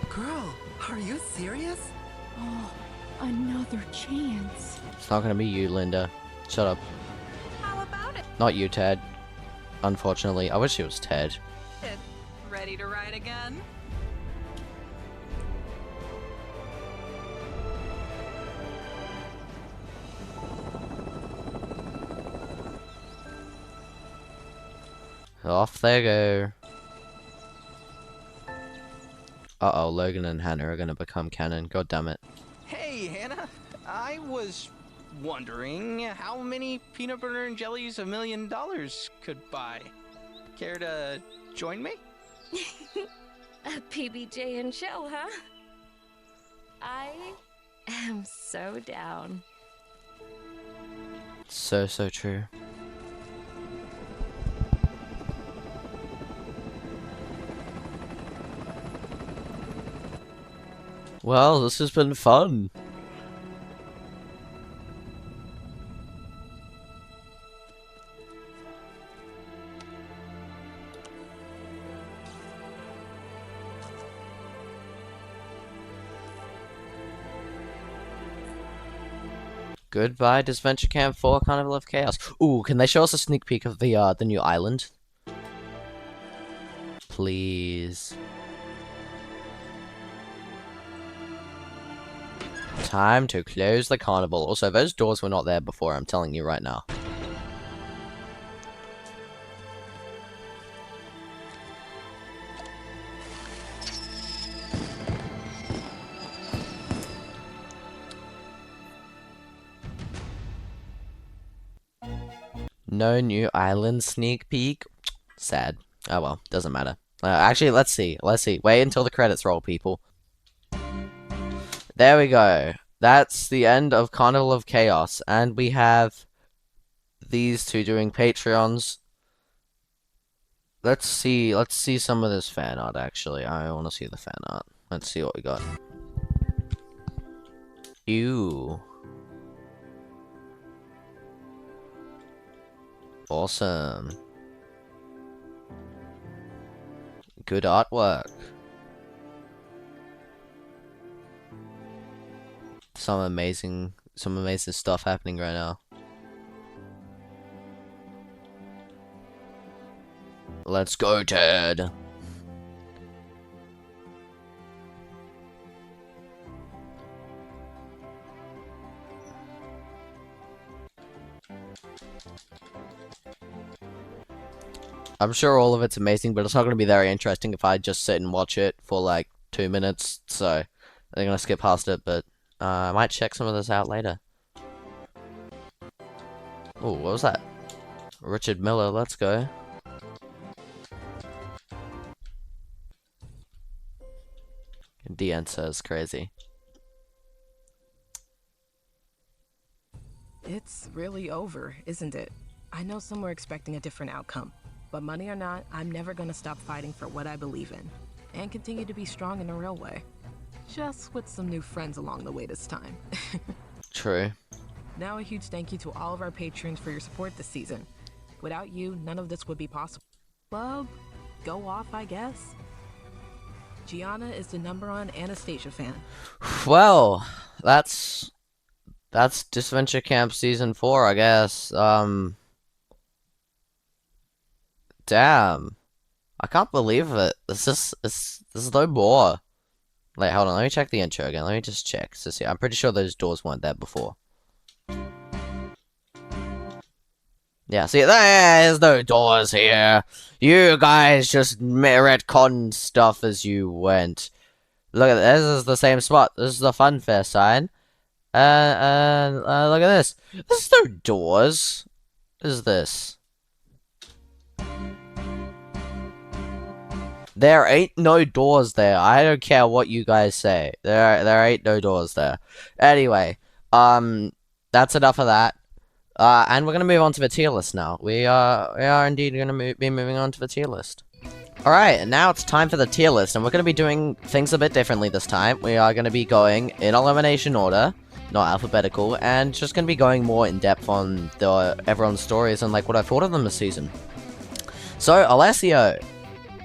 Speaker 13: Girl, are you serious?
Speaker 22: Oh, another chance.
Speaker 1: It's not gonna be you, Linda. Shut up.
Speaker 2: How about it?
Speaker 1: Not you, Ted. Unfortunately, I wish it was Ted.
Speaker 2: Ready to ride again?
Speaker 1: Off they go. Uh-oh, Logan and Hannah are gonna become canon. God damn it.
Speaker 12: Hey, Hannah. I was wondering how many peanut butter and jellies $1 million could buy. Care to join me?
Speaker 20: A PBJ and show, huh? I am so down.
Speaker 1: So true. Well, this has been fun. Goodbye, Disventure Camp 4 Carnival of Chaos. Ooh, can they show us a sneak peek of the new island? Please. Time to close the carnival. Also, those doors were not there before, I'm telling you right now. No new island sneak peek. Sad. Oh well, doesn't matter. Actually, let's see. Wait until the credits roll, people. There we go. That's the end of Carnival of Chaos, and we have these two doing Patreons. Let's see some of this fan art, actually. I want to see the fan art. Let's see what we got. Ew. Awesome. Good artwork. Some amazing stuff happening right now. Let's go, Ted. I'm sure all of it's amazing, but it's not going to be very interesting if I just sit and watch it for like 2 minutes, so I'm going to skip past it, but I might check some of this out later. Oh, what was that? Richard Miller, let's go. DN says crazy.
Speaker 7: It's really over, isn't it? I know some were expecting a different outcome, but money or not, I'm never gonna stop fighting for what I believe in, and continue to be strong in a real way. Just with some new friends along the way this time.
Speaker 1: True.
Speaker 7: Now a huge thank you to all of our patrons for your support this season. Without you, none of this would be possible. Club, go off, I guess. Gianna is the #1 Anastasia fan.
Speaker 1: Well, that's Disventure Camp Season 4, I guess. Damn. I can't believe it. This is no more. Like, hold on, let me check the intro again. Let me just check to see. I'm pretty sure those doors weren't there before. Yeah, see, there's no doors here. You guys just retconned stuff as you went. Look at this. This is the same spot. This is the Fun Fair sign. Look at this. There's no doors. What is this? There ain't no doors there. I don't care what you guys say. There ain't no doors there. Anyway, that's enough of that. And we're gonna move on to the tier list now. We are indeed gonna be moving on to the tier list. Alright, and now it's time for the tier list, and we're gonna be doing things a bit differently this time. We are gonna be going in elimination order, not alphabetical, and just gonna be going more in depth on everyone's stories and like what I thought of them this season. So, Alessio.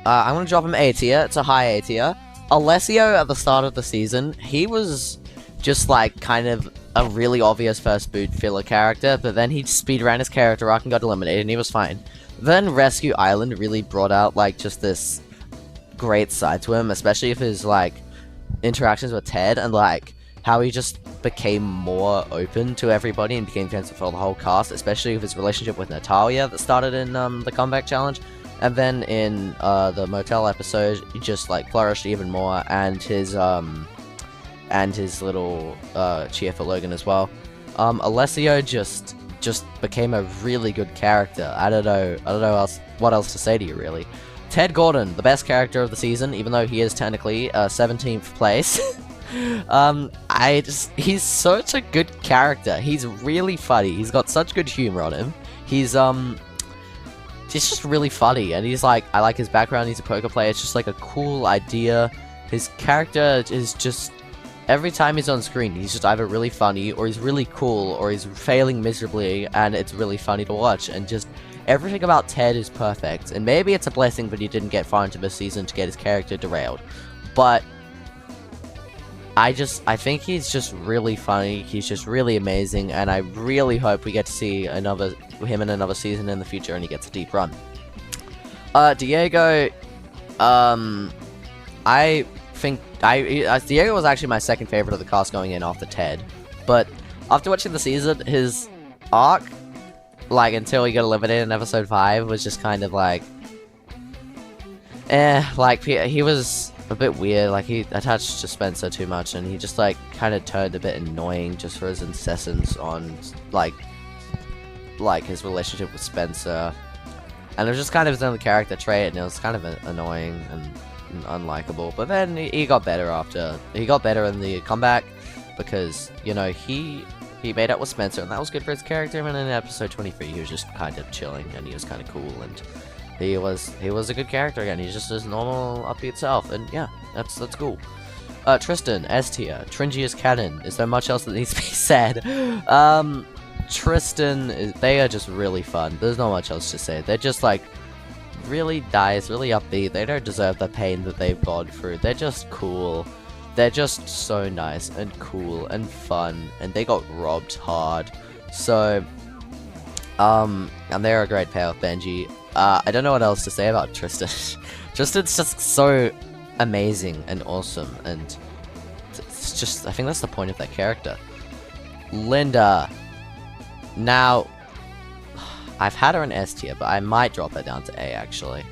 Speaker 1: I'm gonna drop him A tier. It's a high A tier. Alessio, at the start of the season, he was just like kind of a really obvious first boot filler character, but then he speed ran his character arc and got eliminated, and he was fine. Then Rescue Island really brought out like just this great side to him, especially with his like interactions with Ted and like how he just became more open to everybody and became friends with the whole cast, especially with his relationship with Natalia that started in the comeback challenge. And then in the motel episode, he just like flourished even more, and his little cheer for Logan as well. Alessio just became a really good character. I don't know what else to say to you really. Ted Gordon, the best character of the season, even though he is technically 17th place. He's such a good character. He's really funny. He's got such good humor on him. He's just really funny, and he's like, I like his background. He's a poker player. It's just like a cool idea. His character is just, every time he's on screen, he's just either really funny, or he's really cool, or he's failing miserably, and it's really funny to watch. And just everything about Ted is perfect. And maybe it's a blessing that he didn't get far into this season to get his character derailed, but I think he's just really funny. He's just really amazing, and I really hope we get to see him in another season in the future, and he gets a deep run. Diego, I think Diego was actually my second favorite of the cast going in after Ted, but after watching the season, his arc, like until he got eliminated in episode 5, was just kind of like, like he was a bit weird. Like he attached to Spencer too much, and he just like kind of turned a bit annoying just for his insistence on like his relationship with Spencer, and it was just kind of his own character trait, and it was kind of annoying and unlikable. But then he got better after he got better in the comeback, because, you know, he made up with Spencer, and that was good for his character. And in episode 23, he was just kind of chilling, and he was kind of cool, and he was a good character again. He's just his normal upbeat self, and yeah, that's cool. Tristan, S tier, Tringy is canon. Is there much else that needs to be said? Tristan, they are just really fun. There's not much else to say. They're just like really nice, really upbeat. They don't deserve the pain that they've gone through. They're just cool. They're just so nice and cool and fun, and they got robbed hard. So, and they're a great pair with Benji. I don't know what else to say about Tristan. Tristan's just so amazing and awesome, and it's just, I think that's the point of that character. Linda. Now, I've had her in S tier, but I might drop her down to A, actually.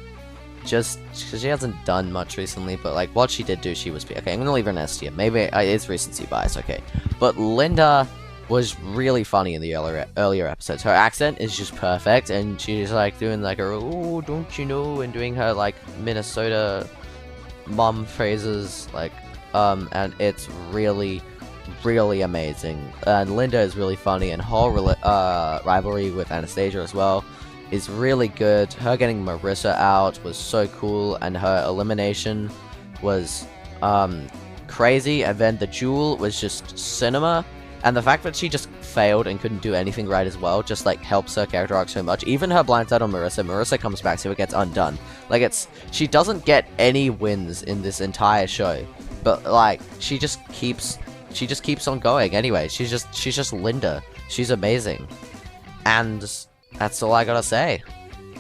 Speaker 1: Just because she hasn't done much recently, but like what she did do, she was... Okay, I'm gonna leave her in S tier. Maybe it's recency bias, okay. But Linda was really funny in the earlier episodes. Her accent is just perfect, and she's like doing like her, oh, don't you know, and doing her like Minnesota mom phrases, like, and it's really amazing. And Linda is really funny, and whole rivalry with Anastasia as well is really good. Her getting Marissa out was so cool, and her elimination was crazy, and then the duel was just cinema, and the fact that she just failed and couldn't do anything right as well just like helps her character arc so much. Even her blindside on Marissa comes back, so it gets undone. Like, she doesn't get any wins in this entire show, but like she just keeps on going anyway. She's just Linda. She's amazing. And that's all I gotta say.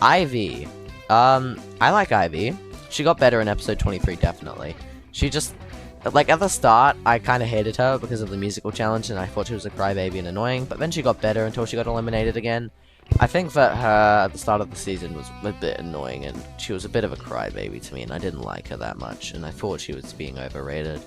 Speaker 1: Ivy. I like Ivy. She got better in episode 23, definitely. She just, like, at the start, I kind of hated her because of the musical challenge, and I thought she was a crybaby and annoying, but then she got better until she got eliminated again. I think that her, at the start of the season, was a bit annoying, and she was a bit of a crybaby to me, and I didn't like her that much, and I thought she was being overrated.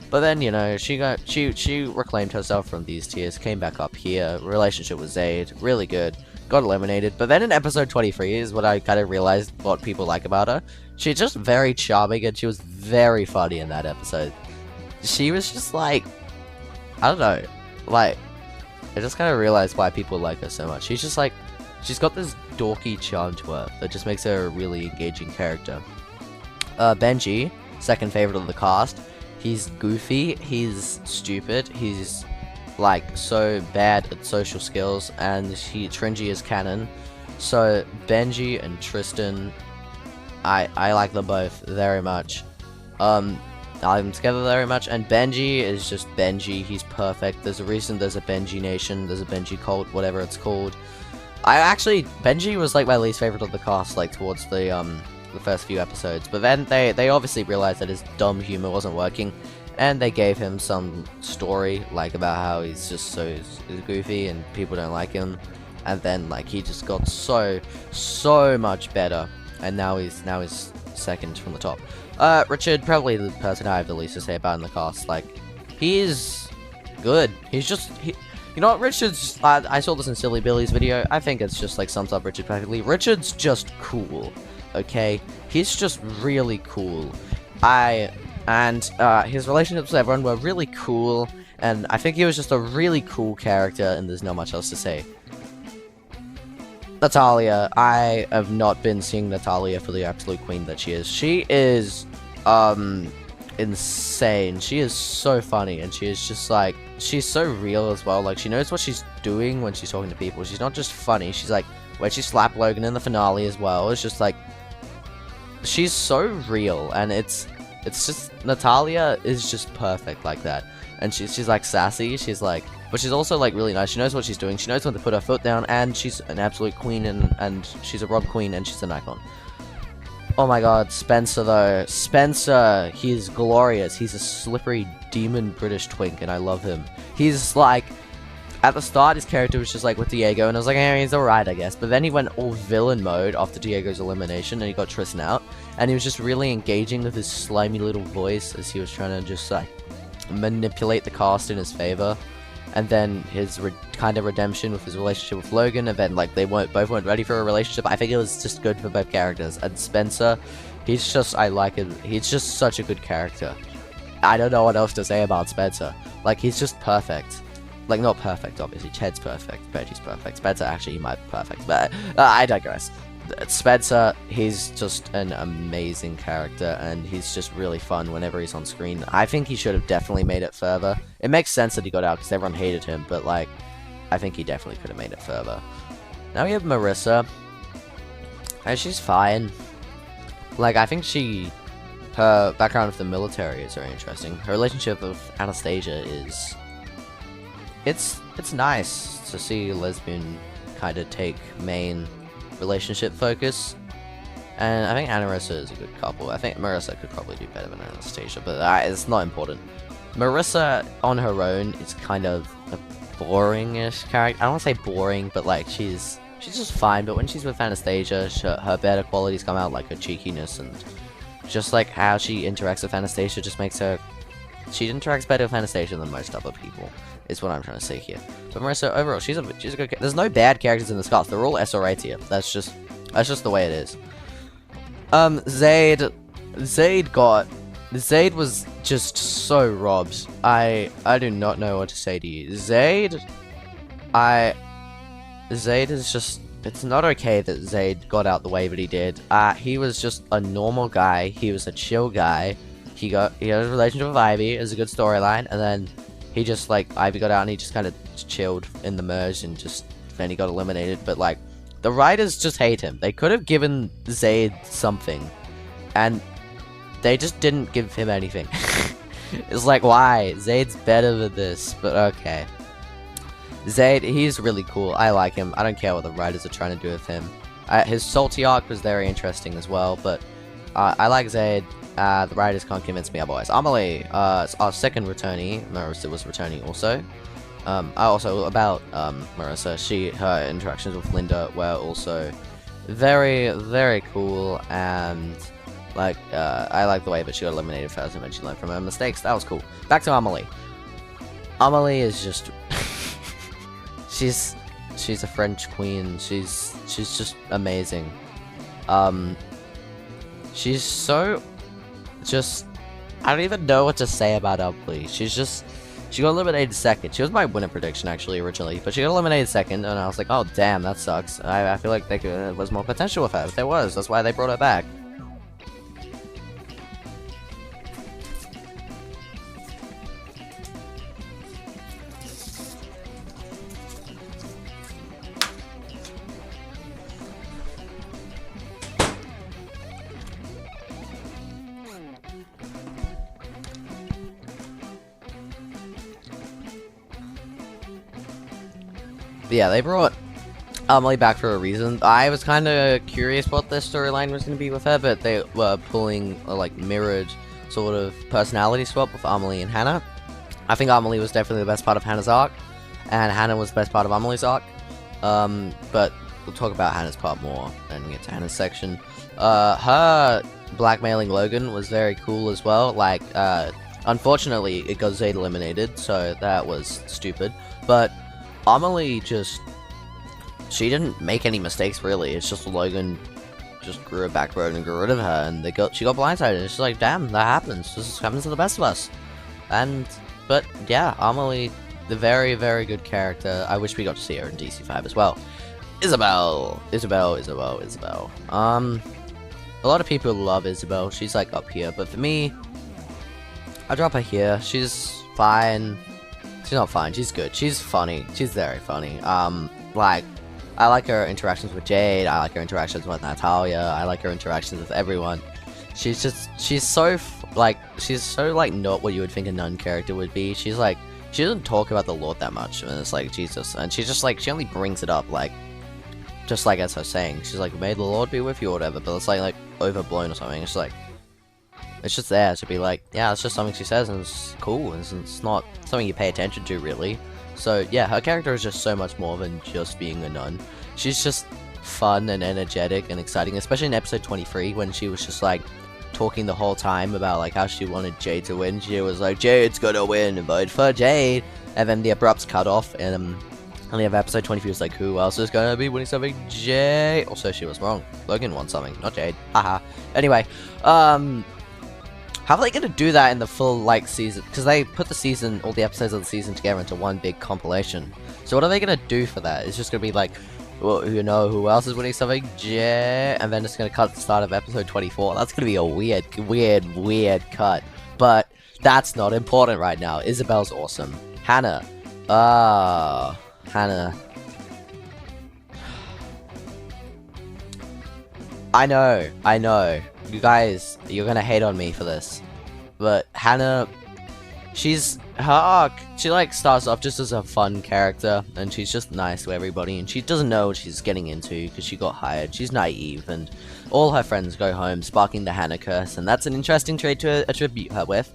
Speaker 1: But then, you know, she reclaimed herself from these tiers, came back up here, relationship with Zayd, really good, got eliminated. But then in episode 23 is what I kind of realized what people like about her. She's just very charming, and she was very funny in that episode. She was just like, I don't know, like, I just kind of realized why people like her so much. She's just like, she's got this dorky charm to her that just makes her a really engaging character. Benji, second favorite of the cast. He's goofy, he's stupid, he's like so bad at social skills, and Tringy is canon. So Benji and Tristan, I like them both very much. I like them together very much, and Benji is just Benji. He's perfect. There's a reason there's a Benji Nation, there's a Benji cult, whatever it's called. Benji was like my least favorite of the cast, like towards the first few episodes, but then they obviously realized that his dumb humor wasn't working, and they gave him some story, like about how he's just so goofy and people don't like him, and then like he just got so much better, and now he's second from the top. Richard, probably the person I have the least to say about in the cast. Like, he is good. He's just you know what, Richard's, I saw this in Silly Billy's video. I think it's just like sums up Richard perfectly. Richard's just cool. Okay, he's just really cool. His relationships with everyone were really cool, and I think he was just a really cool character, and there's not much else to say. Natalia, I have not been seeing Natalia for the absolute queen that she is. She is, insane. She is so funny, and she is just like, she's so real as well. Like, she knows what she's doing when she's talking to people. She's not just funny. She's like, when she slapped Logan in the finale as well, it's just like, she's so real, and it's just, Natalia is just perfect like that. And she's like sassy, she's like, but she's also like really nice. She knows what she's doing, she knows when to put her foot down, and she's an absolute queen, and she's a Rob queen, and she's an icon. Oh my god, Spencer though. Spencer, he's glorious. He's a slippery demon British twink, and I love him. He's like, at the start, his character was just like with Diego, and I was like, he's alright, I guess. But then he went all villain mode after Diego's elimination, and he got Tristan out. And he was just really engaging with his slimy little voice as he was trying to just like manipulate the cast in his favor. And then his kind of redemption with his relationship with Logan, and then like they both weren't ready for a relationship. I think it was just good for both characters. And Spencer, he's just, I like him. He's just such a good character. I don't know what else to say about Spencer. Like, he's just perfect. Like, not perfect, obviously. Ched's perfect. Reggie's perfect. Spencer, actually, he might be perfect. But I digress. Spencer, he's just an amazing character, and he's just really fun whenever he's on screen. I think he should have definitely made it further. It makes sense that he got out because everyone hated him, but, like, I think he definitely could have made it further. Now we have Marissa. And she's fine. Like, I think her background with the military is very interesting. Her relationship with Anastasia is... It's nice to see lesbian kind of take main relationship focus. And I think Marissa is a good couple. I think Marissa could probably do better than Anastasia, but it's not important. Marissa, on her own, is kind of a boring-ish character. I don't want to say boring, but, like, she's just fine. But when she's with Anastasia, her better qualities come out, like her cheekiness and just, like, how she interacts with Anastasia just makes her... She interacts better with Anastasia than most other people, is what I'm trying to say here. But Marissa, overall, she's a good... There's no bad characters in the Scots. They're all SR tier. That's just the way it is. Zaid was just so robbed. I do not know what to say to you. Zaid is just... It's not okay that Zaid got out the way that he did. He was just a normal guy. He was a chill guy. He had a relationship with Ivy. It was a good storyline. And then he just, like, Ivy got out and he just kind of chilled in the merge and then he got eliminated. But, like, the writers just hate him. They could have given Zaid something. And they just didn't give him anything. It's like, why? Zaid's better than this, but okay. Zaid, he's really cool. I like him. I don't care what the writers are trying to do with him. His salty arc was very interesting as well, but I like Zaid. The writers can't convince me otherwise. Amelie, our second returnee. Marissa was returning also. Also about Marissa, her interactions with Linda were also very, very cool, and like I like the way that she got eliminated first and then she learned from her mistakes. That was cool. Back to Amelie. Amelie is just she's a French queen. She's just amazing. She's so just... I don't even know what to say about Amelie. She got eliminated second. She was my winner prediction, actually, originally. But she got eliminated second, and I was like, oh, damn, that sucks. I feel like there was more potential with her. If there was, that's why they brought her back. But yeah, they brought Amelie back for a reason. I was kind of curious what the storyline was going to be with her, but they were pulling a, like, mirrored sort of personality swap with Amelie and Hannah. I think Amelie was definitely the best part of Hannah's arc, and Hannah was the best part of Amelie's arc. But we'll talk about Hannah's part more when we get to Hannah's section. Her blackmailing Logan was very cool as well. Like, unfortunately, it got Zayd eliminated, so that was stupid. But Amelie she didn't make any mistakes, really. It's just Logan just grew a backbone and got rid of her, and she got blindsided. It's just like, damn, that happens. This happens to the best of us. But yeah, Amelie, the very, very good character. I wish we got to see her in DC5 as well. Isabel. A lot of people love Isabel. She's like up here, but for me, I drop her here. She's fine. She's not fine. She's good. She's funny. She's very funny. Like, I like her interactions with Jade. I like her interactions with Natalia. I like her interactions with everyone. She's so not what you would think a nun character would be. She doesn't talk about the Lord that much, and it's like, Jesus. And she's just like, she only brings it up, like, just like as her saying. She's like, may the Lord be with you or whatever, but it's like overblown or something. It's like, it's just there to be like, yeah, it's just something she says, and it's cool, and it's not something you pay attention to, really. So, yeah, her character is just so much more than just being a nun. She's just fun and energetic and exciting, especially in episode 23, when she was just, like, talking the whole time about, like, how she wanted Jade to win. She was like, Jade's gonna win, vote for Jade! And then the abrupt's cut off, and the other episode 23 was like, who else is gonna be winning something? Jade! Also, she was wrong. Logan won something, not Jade. Haha. Anyway, How are they gonna do that in the full, like, season? Because they put the season, all the episodes of the season together into one big compilation. So what are they gonna do for that? It's just gonna be like, well, you know who else is winning something? Yeah, and then it's gonna cut the start of episode 24. That's gonna be a weird cut. But that's not important right now. Isabel's awesome. Hannah. Hannah. I know. You guys, you're gonna hate on me for this. But Hannah, her arc, she like starts off just as a fun character, and she's just nice to everybody, and she doesn't know what she's getting into because she got hired. She's naive, and all her friends go home, sparking the Hannah curse, and that's an interesting trait to attribute her with.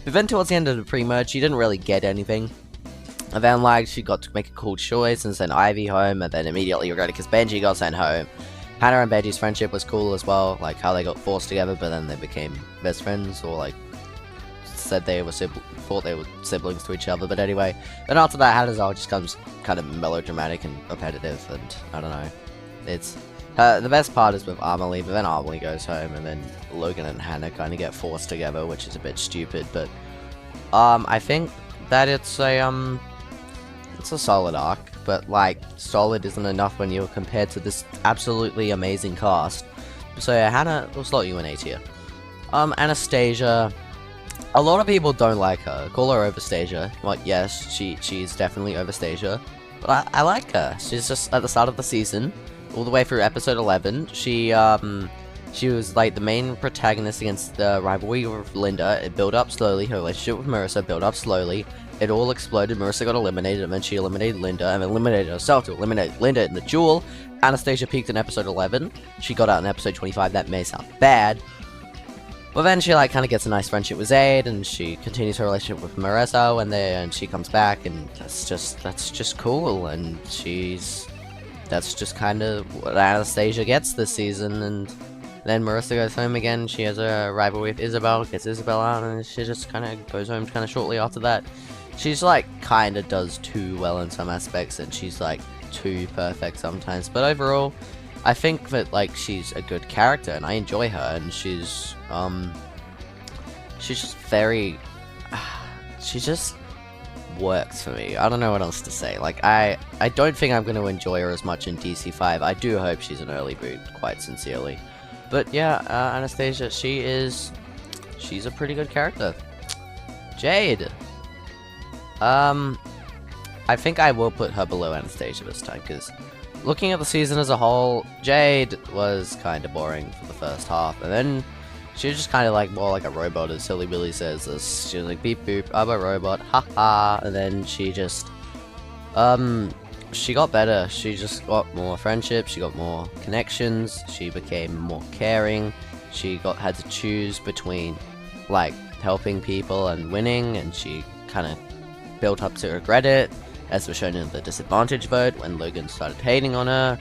Speaker 1: But then towards the end of the pre-merge, she didn't really get anything. And then, like, she got to make a cool choice and send Ivy home, and then immediately regretted because Benji got sent home. Hannah and Benji's friendship was cool as well, like how they got forced together, but then they became best friends, or like said they were thought they were siblings to each other. But anyway, then after that, Hannah's arc just comes kind of melodramatic and repetitive, and I don't know. It's the best part is with Amelie, but then Amelie goes home, and then Logan and Hannah kind of get forced together, which is a bit stupid. But I think that it's a solid arc. But, like, solid isn't enough when you're compared to this absolutely amazing cast. So, yeah, Hannah, we'll slot you in A tier. Anastasia. A lot of people don't like her. Call her Overstasia. Like, yes, she's definitely Overstasia. But I like her. She's just at the start of the season, all the way through episode 11. She was, like, the main protagonist against the rivalry with Linda. It built up slowly. Her relationship with Marissa built up slowly. It all exploded, Marissa got eliminated, and then she eliminated Linda, and then eliminated herself to eliminate Linda in the duel. Anastasia peaked in episode 11. She got out in episode 25, that may sound bad. But then she, like, kind of gets a nice friendship with Zayd, and she continues her relationship with Marissa, and she comes back, and that's just cool, and that's just kind of what Anastasia gets this season, and then Marissa goes home again, she has a rivalry with Isabel, gets Isabel out, and she just kind of goes home kind of shortly after that. She's, like, kind of does too well in some aspects, and she's, like, too perfect sometimes. But overall, I think that, like, she's a good character, and I enjoy her, and she's just very... she just works for me. I don't know what else to say. Like, I don't think I'm going to enjoy her as much in DC5. I do hope she's an early boot, quite sincerely. But, yeah, Anastasia, she's a pretty good character. Jade! I think I will put her below Anastasia this time, because looking at the season as a whole, Jade was kind of boring for the first half, and then she was just kind of like more like a robot, as Silly Billy says this. She was like, beep boop, I'm a robot, haha, and then she just, she got better. She just got more friendship, she got more connections, she became more caring, she had to choose between, like, helping people and winning, and she kind of built up to regret it, as was shown in the disadvantage vote when Logan started hating on her,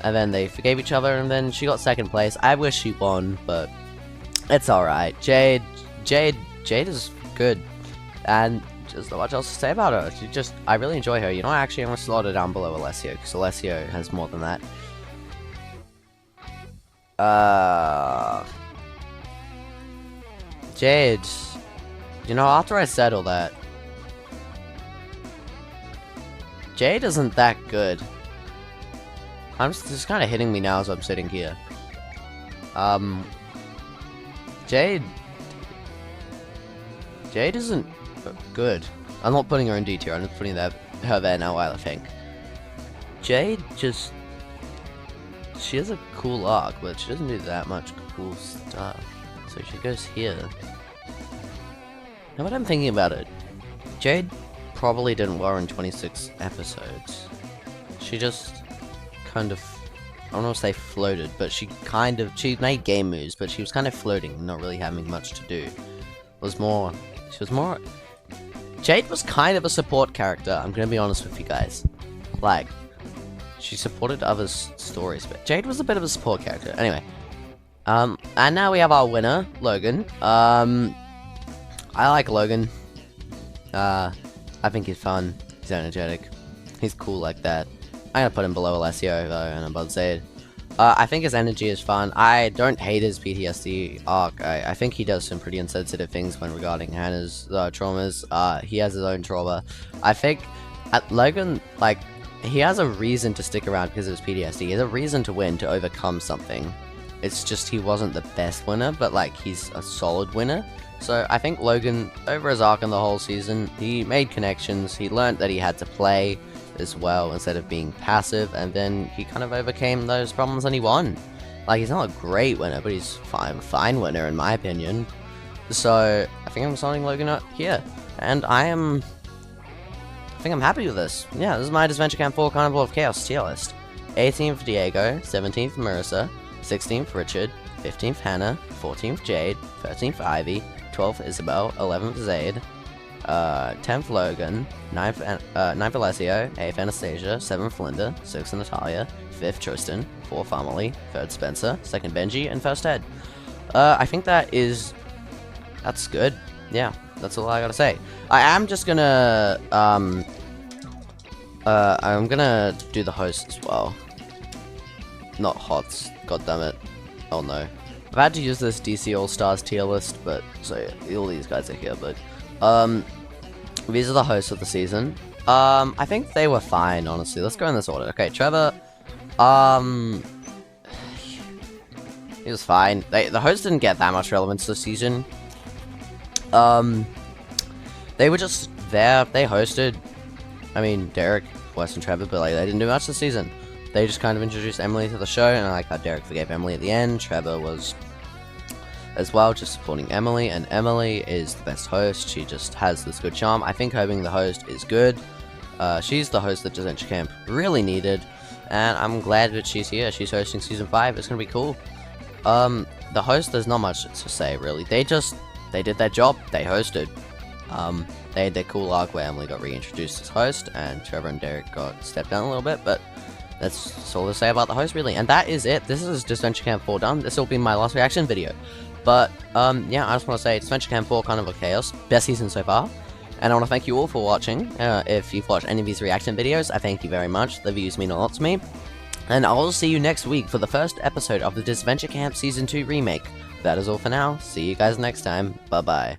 Speaker 1: and then they forgave each other, and then she got second place. I wish she won, but it's alright. Jade is good, and just not much else to say about her. I really enjoy her. You know, actually I'm going to slot her down below Alessio, because Alessio has more than that. Jade, you know, after I said all that, Jade isn't that good. It's kind of hitting me now as I'm sitting here. Jade isn't good. I'm not putting her in D tier, I'm just putting her there now, I think. Jade just... she has a cool arc, but she doesn't do that much cool stuff. So she goes here. Now what I'm thinking about it, Jade probably didn't warrant 26 episodes. She just kind of, I don't want to say floated, but she made game moves, but she was kind of floating, not really having much to do. Jade was kind of a support character, I'm gonna be honest with you guys. Like, she supported others' stories, but Jade was a bit of a support character. Anyway, and now we have our winner, Logan. I like Logan. I think he's fun, he's energetic, he's cool like that. I'm gonna put him below Alessio though, and above Zayd. I think his energy is fun. I don't hate his PTSD arc. I think he does some pretty insensitive things when regarding Hannah's traumas. He has his own trauma. I think Logan, like, he has a reason to stick around because of his PTSD. He has a reason to win, to overcome something. It's just he wasn't the best winner, but like he's a solid winner. So I think Logan, over his arc in the whole season, he made connections. He learned that he had to play as well instead of being passive, and then he kind of overcame those problems and he won. Like, he's not a great winner, but he's fine winner in my opinion. So I think I'm signing Logan up here, and I think I'm happy with this. Yeah, this is my Disventure Camp 4 Carnival of Chaos tier list. 18th Diego, 17th Marissa, 16th Richard, 15th Hannah, 14th Jade, 13th Ivy, 12th Isabel, 11th Zaid, 10th Logan, 9th Alessio, 8th Anastasia, 7th Linda, 6th Natalia, 5th Tristan, 4th Amelie, 3rd Spencer, 2nd Benji, and 1st Ed. I think that's good. Yeah, that's all I gotta say. I am just gonna, I'm gonna do the host as well. Not HOTS, goddammit. Oh no. I've had to use this DC All-Stars tier list, but, so yeah, all these guys are here, but, these are the hosts of the season. I think they were fine, honestly. Let's go in this order. Okay, Trevor, he was fine. The hosts didn't get that much relevance this season. They were just there. They hosted. I mean, Derek, Wes, and Trevor, but like they didn't do much this season. They just kind of introduced Emily to the show, and I like how Derek forgave Emily at the end. Trevor was as well, just supporting Emily, and Emily is the best host. She just has this good charm. I think her being the host is good. She's the host that Disventure Camp really needed, and I'm glad that she's here. She's hosting Season 5. It's gonna be cool. The host, there's not much to say, really. They did their job. They hosted. They had their cool arc where Emily got reintroduced as host, and Trevor and Derek got stepped down a little bit, but that's all to say about the host, really. And that is it. This is Disventure Camp 4 done. This will be my last reaction video. But, yeah, I just want to say, Disventure Camp 4, Carnival of Chaos, best season so far. And I want to thank you all for watching. If you've watched any of these reaction videos, I thank you very much. The views mean a lot to me. And I'll see you next week for the first episode of the Disventure Camp Season 2 remake. That is all for now. See you guys next time. Bye-bye.